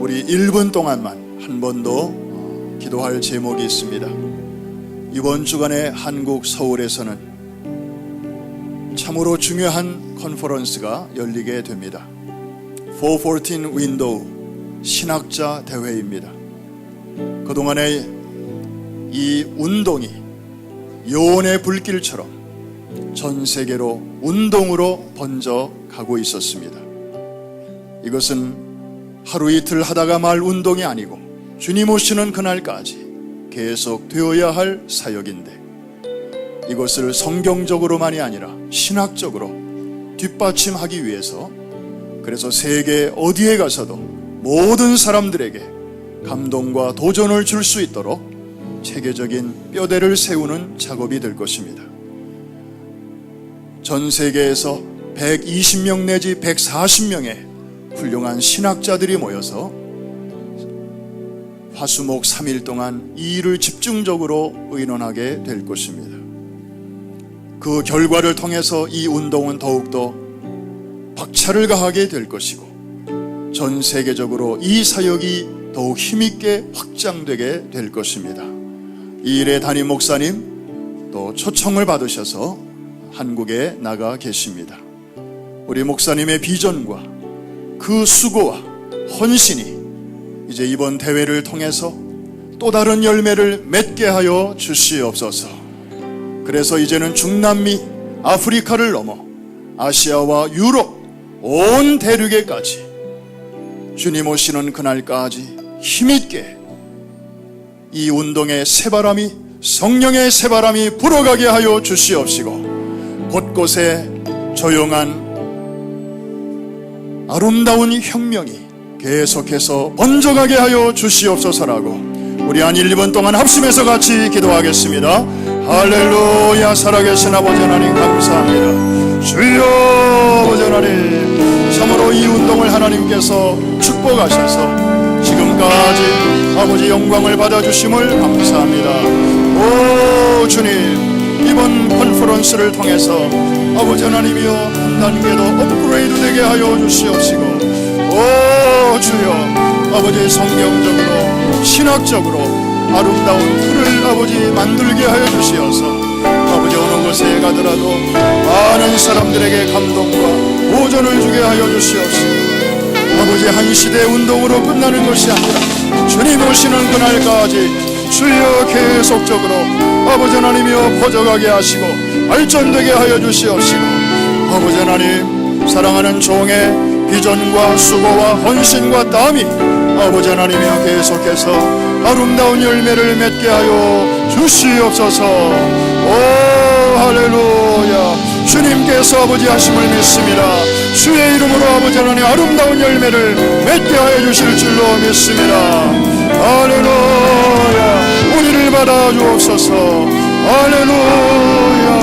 우리 1분 동안만 한 번 더 기도할 제목이 있습니다. 이번 주간에 한국 서울에서는 참으로 중요한 컨퍼런스가 열리게 됩니다. 414 윈도우 신학자 대회입니다. 그동안에 이 운동이 요원의 불길처럼 전 세계로 운동으로 번져 가고 있었습니다. 이것은 하루 이틀 하다가 말 운동이 아니고 주님 오시는 그날까지 계속 되어야 할 사역인데, 이것을 성경적으로만이 아니라 신학적으로 뒷받침하기 위해서, 그래서 세계 어디에 가서도 모든 사람들에게 감동과 도전을 줄 수 있도록 체계적인 뼈대를 세우는 작업이 될 것입니다. 전 세계에서 120명 내지 140명의 훌륭한 신학자들이 모여서 화수목 3일 동안 이 일을 집중적으로 의논하게 될 것입니다. 그 결과를 통해서 이 운동은 더욱더 박차를 가하게 될 것이고, 전 세계적으로 이 사역이 더욱 힘있게 확장되게 될 것입니다. 이 일의 담임 목사님 또 초청을 받으셔서 한국에 나가 계십니다. 우리 목사님의 비전과 그 수고와 헌신이 이제 이번 대회를 통해서 또 다른 열매를 맺게 하여 주시옵소서. 그래서 이제는 중남미, 아프리카를 넘어 아시아와 유럽 온 대륙에까지 주님 오시는 그날까지 힘있게 이 운동의 새바람이, 성령의 새바람이 불어가게 하여 주시옵시고, 곳곳에 조용한 아름다운 혁명이 계속해서 번져가게 하여 주시옵소서라고 우리 한 1분 동안 합심해서 같이 기도하겠습니다. 할렐루야. 살아계신 아버지 하나님 감사합니다. 주여 아버지 하나님, 참으로 이 운동을 하나님께서 축복하셔서 지금까지 아버지 영광을 받아주심을 감사합니다. 오 주님, 이번 컨퍼런스를 통해서 아버지 하나님이여 한 단계 더 업그레이드 되게 하여 주시옵시고, 오 주여 아버지 성경적으로 신학적으로 아름다운 틀을 아버지 만들게 하여 주시어서 아버지 어느 곳에 가더라도 많은 사람들에게 감동과 도전을 주게 하여 주시옵시고, 아버지 한 시대의 운동으로 끝나는 것이 아니라 주님 오시는 그날까지 주여 계속적으로 아버지 하나님이여 퍼져가게 하시고 발전되게 하여 주시옵시고, 아버지 하나님 사랑하는 종의 비전과 수고와 헌신과 땀이 아버지 하나님이여 계속해서 아름다운 열매를 맺게 하여 주시옵소서. 오 할렐루야. 주님께서 아버지 하심을 믿습니다. 주의 이름으로 아버지 하나님 아름다운 열매를 맺게 하여 주실 줄로 믿습니다. 할렐루야. 우리를 받아 주옵소서. 할렐루야.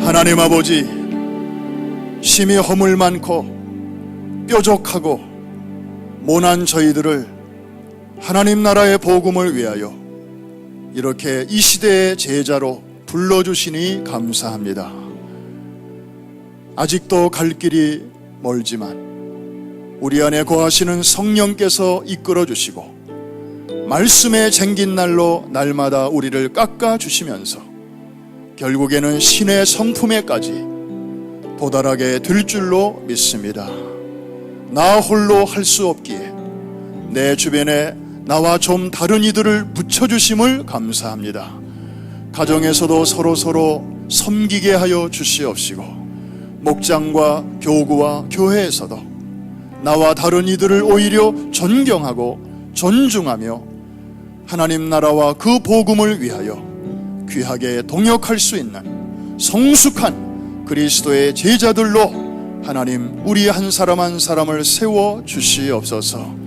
하나님 아버지, 심히 허물 많고 뾰족하고 모난 저희들을 하나님 나라의 복음을 위하여 이렇게 이 시대의 제자로 불러주시니 감사합니다. 아직도 갈 길이 멀지만 우리 안에 거하시는 성령께서 이끌어 주시고 말씀의 쟁긴 날로 날마다 우리를 깎아 주시면서 결국에는 신의 성품에까지 도달하게 될 줄로 믿습니다. 나 홀로 할 수 없기에 내 주변에 나와 좀 다른 이들을 붙여주심을 감사합니다. 가정에서도 서로 섬기게 하여 주시옵시고, 목장과 교구와 교회에서도 나와 다른 이들을 오히려 존경하고 존중하며 하나님 나라와 그 복음을 위하여 귀하게 동역할 수 있는 성숙한 그리스도의 제자들로 하나님 우리 한 사람 한 사람을 세워 주시옵소서.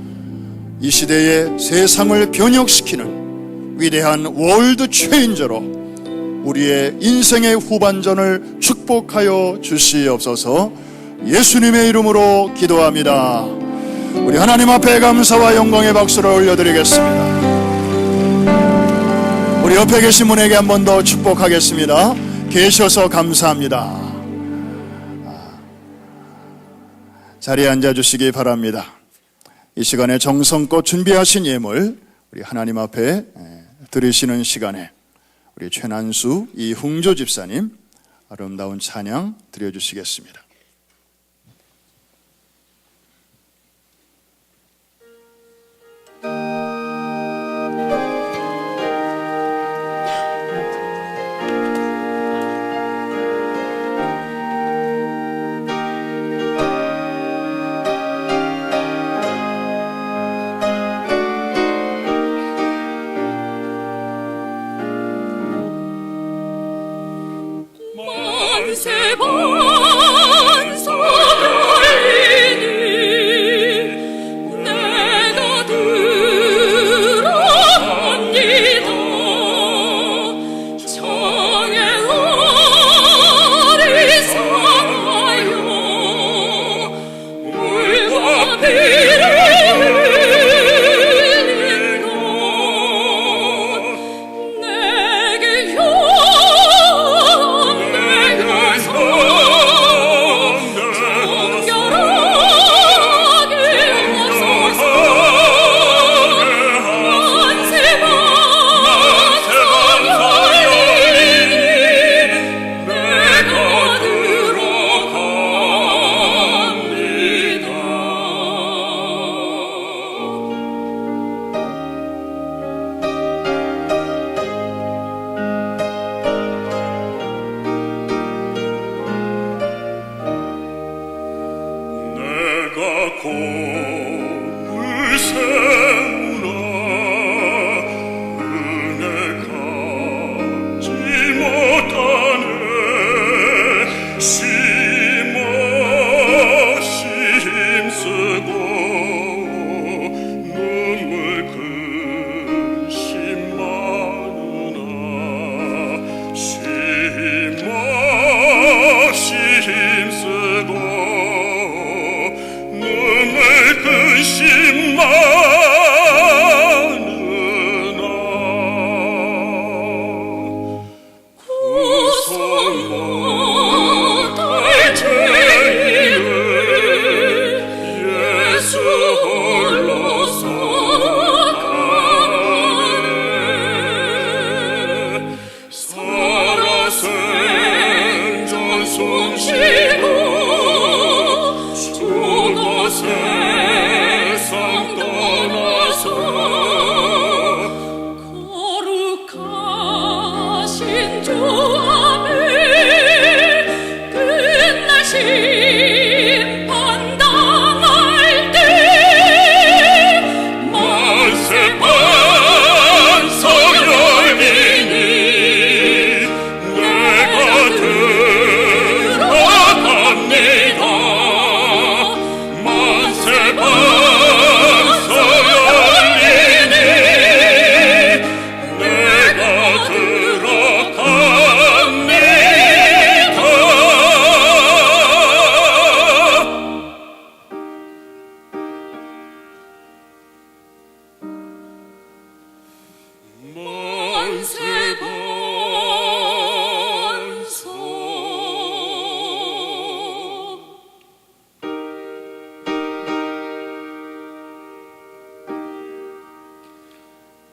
이 시대의 세상을 변혁시키는 위대한 월드 체인저로 우리의 인생의 후반전을 축복하여 주시옵소서. 예수님의 이름으로 기도합니다. 우리 하나님 앞에 감사와 영광의 박수를 올려드리겠습니다. 우리 옆에 계신 분에게 한 번 더 축복하겠습니다. 계셔서 감사합니다. 자리에 앉아주시기 바랍니다. 이 시간에 정성껏 준비하신 예물 우리 하나님 앞에 드리시는 시간에 우리 최난수 이흥조 집사님 아름다운 찬양 드려주시겠습니다. 만세 반석 열리니 내가 들어갑니다. 청의 날이 상하여 물과 피를 흘리고 내게 공을 세우나 은혜 갚지 못하네 쉼없이 힘쓰고 눈물 근심 많으나 쉼없이 힘쓰고 눈물 근심 많으나 구속 못할 죄를 예수 홀로 사가네 살아 생전 숨쉬고 죽어 세상 떠나서 거룩하신 주 앞에 끝날 심판 당할 때 만세 반석 열리니 내가 들어갑니다. 만세 반석 열리니 내가 들어갑니다.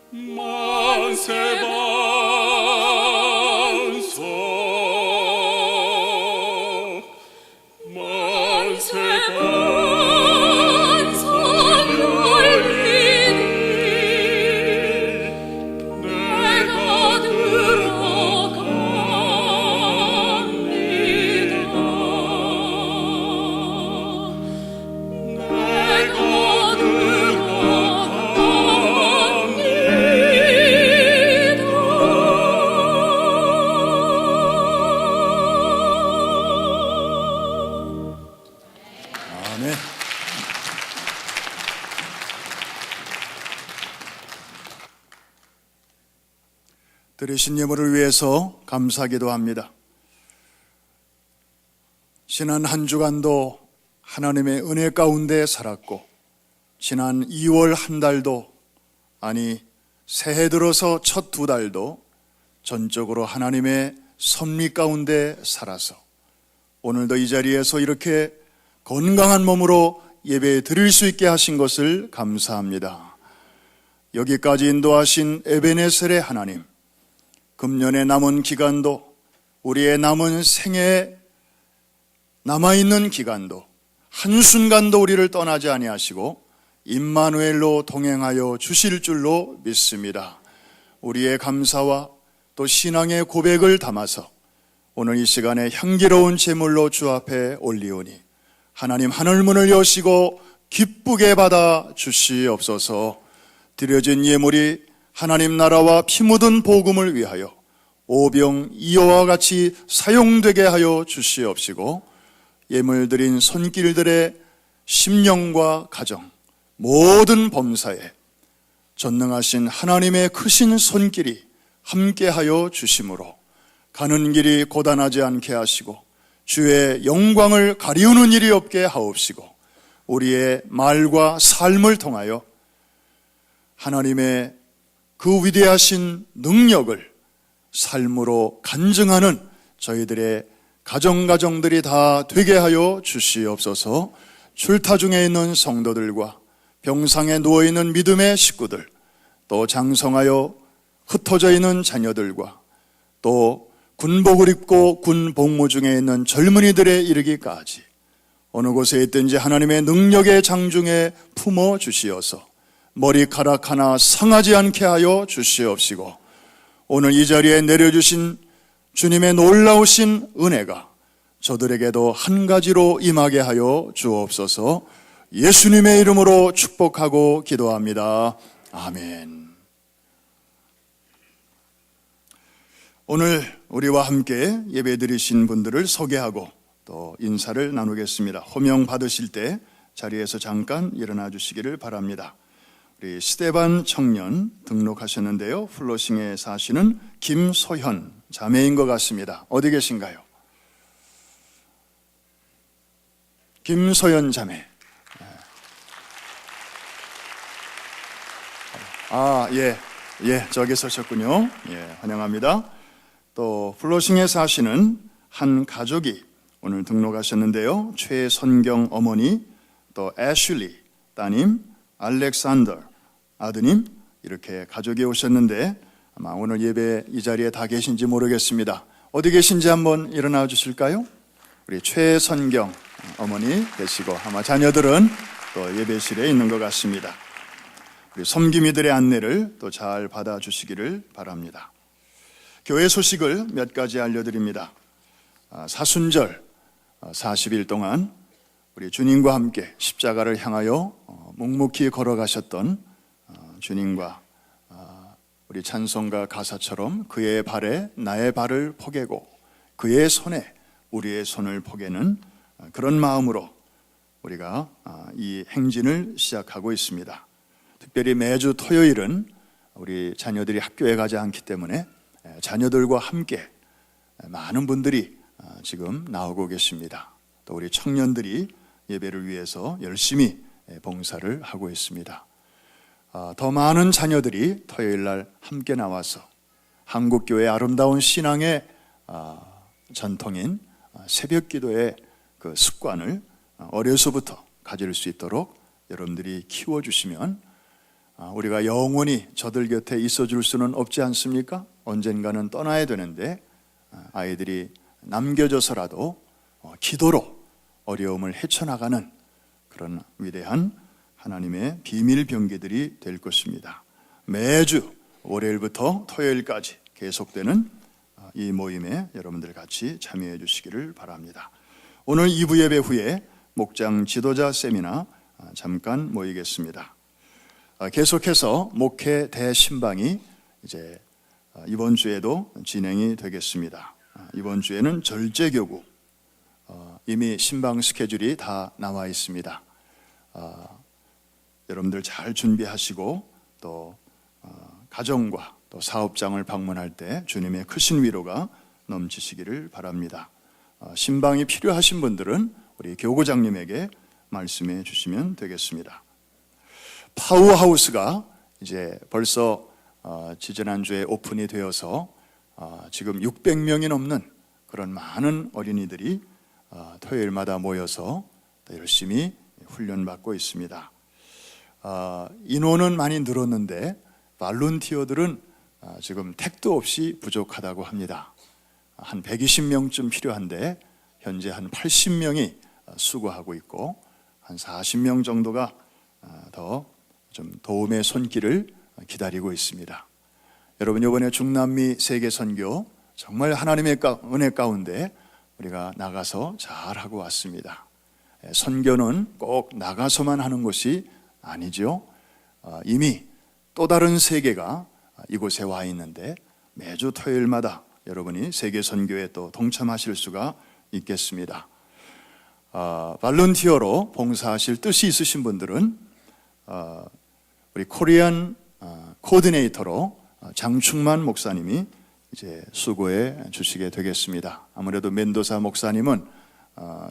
만세 반석 만세 반석 열리니 내가 들어갑니다. 내가 아멘. 드리신 예물을 위해서 감사하기도 합니다. 지난 한 주간도 하나님의 은혜 가운데 살았고 지난 2월 한 달도 아니 새해 들어서 첫 2달도 전적으로 하나님의 섭리 가운데 살아서 오늘도 이 자리에서 이렇게 건강한 몸으로 예배 드릴 수 있게 하신 것을 감사합니다. 여기까지 인도하신 에베네셀의 하나님, 금년의 남은 기간도, 우리의 남은 생에 남아있는 기간도 한순간도 우리를 떠나지 아니하시고 임마누엘로 동행하여 주실 줄로 믿습니다. 우리의 감사와 또 신앙의 고백을 담아서 오늘 이 시간에 향기로운 제물로 주 앞에 올리오니 하나님 하늘문을 여시고 기쁘게 받아 주시옵소서. 드려진 예물이 하나님 나라와 피 묻은 복음을 위하여 오병이어와 같이 사용되게 하여 주시옵시고, 예물 드린 손길들의 심령과 가정, 모든 범사에 전능하신 하나님의 크신 손길이 함께하여 주심으로 가는 길이 고단하지 않게 하시고 주의 영광을 가리우는 일이 없게 하옵시고, 우리의 말과 삶을 통하여 하나님의 그 위대하신 능력을 삶으로 간증하는 저희들의 가정들이 다 되게 하여 주시옵소서. 출타 중에 있는 성도들과 병상에 누워있는 믿음의 식구들, 또 장성하여 흩어져 있는 자녀들과 또 군복을 입고 군 복무 중에 있는 젊은이들에 이르기까지 어느 곳에 있든지 하나님의 능력의 장중에 품어 주시어서 머리카락 하나 상하지 않게 하여 주시옵시고, 오늘 이 자리에 내려주신 주님의 놀라우신 은혜가 저들에게도 한 가지로 임하게 하여 주옵소서. 예수님의 이름으로 축복하고 기도합니다. 아멘. 오늘 우리와 함께 예배드리신 분들을 소개하고 또 인사를 나누겠습니다. 호명 받으실 때 자리에서 잠깐 일어나 주시기를 바랍니다. 우리 스테반 청년 등록하셨는데요, 플로싱에 사시는 김소현 자매인 것 같습니다. 어디 계신가요? 김소연 자매. 저기 서셨군요. 환영합니다. 또 플로싱에 사시는 한 가족이 오늘 등록하셨는데요, 최선경 어머니, 또 애슐리 따님, 알렉산더 아드님, 이렇게 가족이 오셨는데 아마 오늘 예배 이 자리에 다 계신지 모르겠습니다. 어디 계신지 한번 일어나 주실까요? 우리 최선경 어머니 계시고 아마 자녀들은 또 예배실에 있는 것 같습니다. 우리 섬김이들의 안내를 또 잘 받아주시기를 바랍니다. 교회 소식을 몇 가지 알려드립니다. 사순절 40일 동안 우리 주님과 함께 십자가를 향하여 묵묵히 걸어가셨던 주님과 우리 찬송가 가사처럼 그의 발에 나의 발을 포개고 그의 손에 우리의 손을 포개는 그런 마음으로 우리가 이 행진을 시작하고 있습니다. 특별히 매주 토요일은 우리 자녀들이 학교에 가지 않기 때문에 자녀들과 함께 많은 분들이 지금 나오고 계십니다. 또 우리 청년들이 예배를 위해서 열심히 봉사를 하고 있습니다. 더 많은 자녀들이 토요일 날 함께 나와서 한국교회의 아름다운 신앙의 전통인 새벽 기도의 그 습관을 어려서부터 가질 수 있도록 여러분들이 키워주시면 우리가 영원히 저들 곁에 있어줄 수는 없지 않습니까? 언젠가는 떠나야 되는데 아이들이 남겨져서라도 기도로 어려움을 헤쳐나가는 그런 위대한 하나님의 비밀 병기들이 될 것입니다. 매주 월요일부터 토요일까지 계속되는 이 모임에 여러분들 같이 참여해 주시기를 바랍니다. 오늘 2부 예배 후에 목장 지도자 세미나 잠깐 모이겠습니다. 계속해서 목회 대신방이 이제 이번 주에도 진행이 되겠습니다. 이번 주에는 절제교구, 이미 신방 스케줄이 다 나와 있습니다. 여러분들 잘 준비하시고 또 가정과 또 사업장을 방문할 때 주님의 크신 위로가 넘치시기를 바랍니다. 신방이 필요하신 분들은 우리 교구장님에게 말씀해 주시면 되겠습니다. 파워하우스가 이제 벌써 지지난주에 오픈이 되어서 지금 600명이 넘는 그런 많은 어린이들이 토요일마다 모여서 열심히 훈련받고 있습니다. 인원은 많이 늘었는데 발룬티어들은 지금 택도 없이 부족하다고 합니다. 한 120명쯤 필요한데 현재 한 80명이 수고하고 있고 한 40명 정도가 더 좀 도움의 손길을 기다리고 있습니다. 여러분, 이번에 중남미 세계 선교 정말 하나님의 은혜 가운데 우리가 나가서 잘하고 왔습니다. 선교는 꼭 나가서만 하는 것이 아니죠. 이미 또 다른 세계가 이곳에 와 있는데 매주 토요일마다 여러분이 세계 선교에 또 동참하실 수가 있겠습니다. 발룬티어로 봉사하실 뜻이 있으신 분들은 우리 코리안 코디네이터로 장충만 목사님이 이제 수고해 주시게 되겠습니다. 아무래도 멘도사 목사님은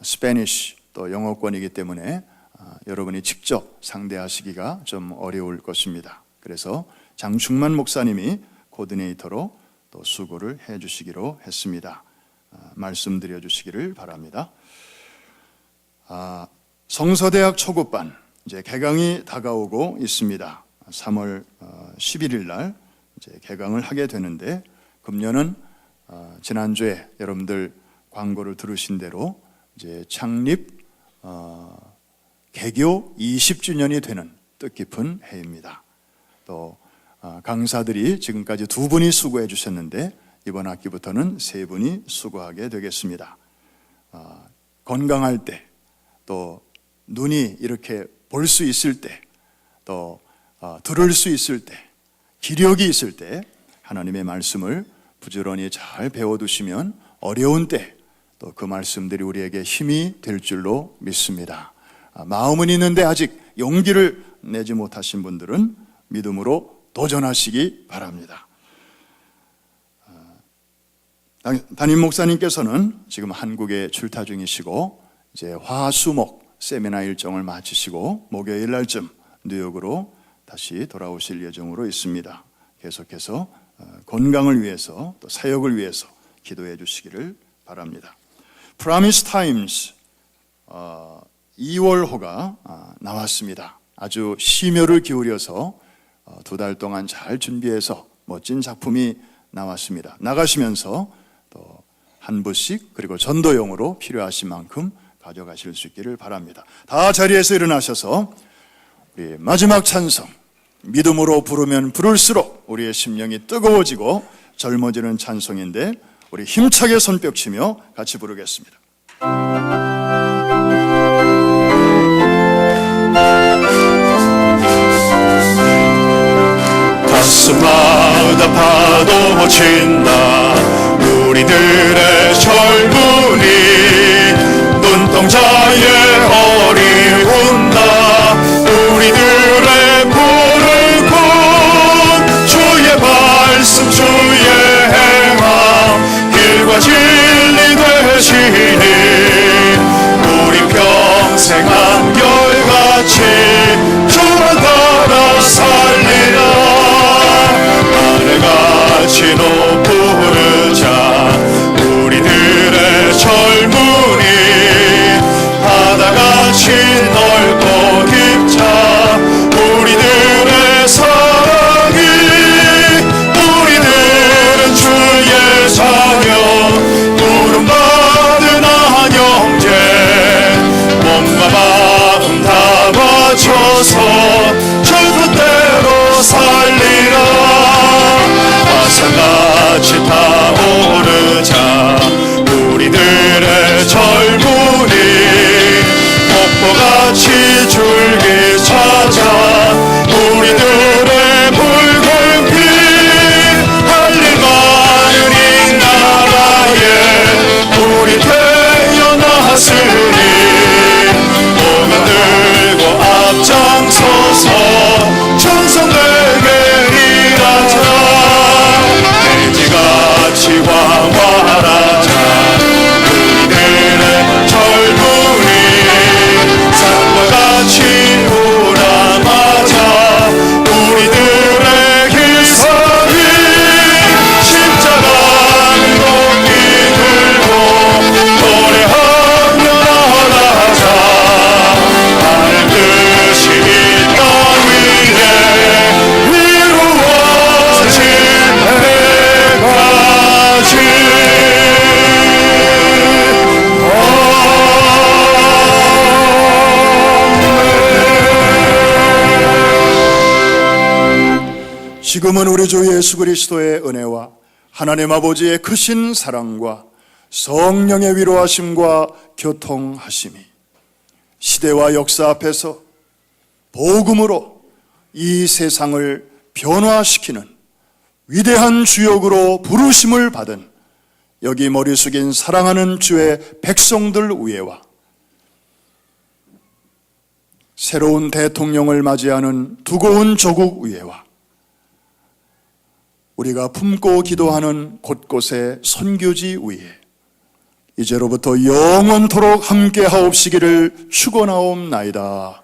스페니쉬 또 영어권이기 때문에 여러분이 직접 상대하시기가 좀 어려울 것입니다. 그래서 장충만 목사님이 코디네이터로 또 수고를 해 주시기로 했습니다. 말씀드려 주시기를 바랍니다. 성서대학 초급반 이제 개강이 다가오고 있습니다. 3월 11일 날 이제 개강을 하게 되는데 금년은 지난주에 여러분들 광고를 들으신 대로 이제 창립 개교 20주년이 되는 뜻깊은 해입니다. 또 강사들이 지금까지 2분이 수고해 주셨는데 이번 학기부터는 3분이 수고하게 되겠습니다. 건강할 때, 또 눈이 이렇게 볼 수 있을 때, 또 들을 수 있을 때, 기력이 있을 때 하나님의 말씀을 부지런히 잘 배워두시면 어려운 때 또 그 말씀들이 우리에게 힘이 될 줄로 믿습니다. 마음은 있는데 아직 용기를 내지 못하신 분들은 믿음으로 도전하시기 바랍니다. 담임 목사님께서는 지금 한국에 출타 중이시고 이제 화수목 세미나 일정을 마치시고 목요일 날쯤 뉴욕으로 다시 돌아오실 예정으로 있습니다. 계속해서 건강을 위해서 또 사역을 위해서 기도해 주시기를 바랍니다. 프라미스 타임스 2월호가 나왔습니다. 아주 심혈을 기울여서 2달 동안 잘 준비해서 멋진 작품이 나왔습니다. 나가시면서 또 한 부씩 그리고 전도용으로 필요하신 만큼 가져가실 수 있기를 바랍니다. 다 자리에서 일어나셔서 우리 마지막 찬송, 믿음으로 부르면 부를수록 우리의 심령이 뜨거워지고 젊어지는 찬송인데 우리 힘차게 손뼉치며 같이 부르겠습니다. 가슴마다 파도 친다. 우리들의 젊은이 눈동자에 어리 온다. 우리들의 불을 군 주의 말씀 주의 행함 길과 진리 되시니 우리 평생 한결같이 주를 따라 살리라. 하늘같이 높으르자 우리들의 젊은이 바다 지금은 우리 주 예수 그리스도의 은혜와 하나님 아버지의 크신 사랑과 성령의 위로하심과 교통하심이 시대와 역사 앞에서 복음으로 이 세상을 변화시키는 위대한 주역으로 부르심을 받은 여기 머리 숙인 사랑하는 주의 백성들 위에와 새로운 대통령을 맞이하는 두고온 조국 위에와 우리가 품고 기도하는 곳곳의 선교지 위에 이제로부터 영원토록 함께 하옵시기를 축원하옵나이다.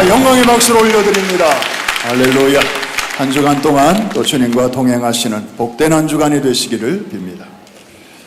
영광의 박수를 올려드립니다. 할렐루야. 한 주간 동안 또 주님과 동행하시는 복된 한 주간이 되시기를 빕니다.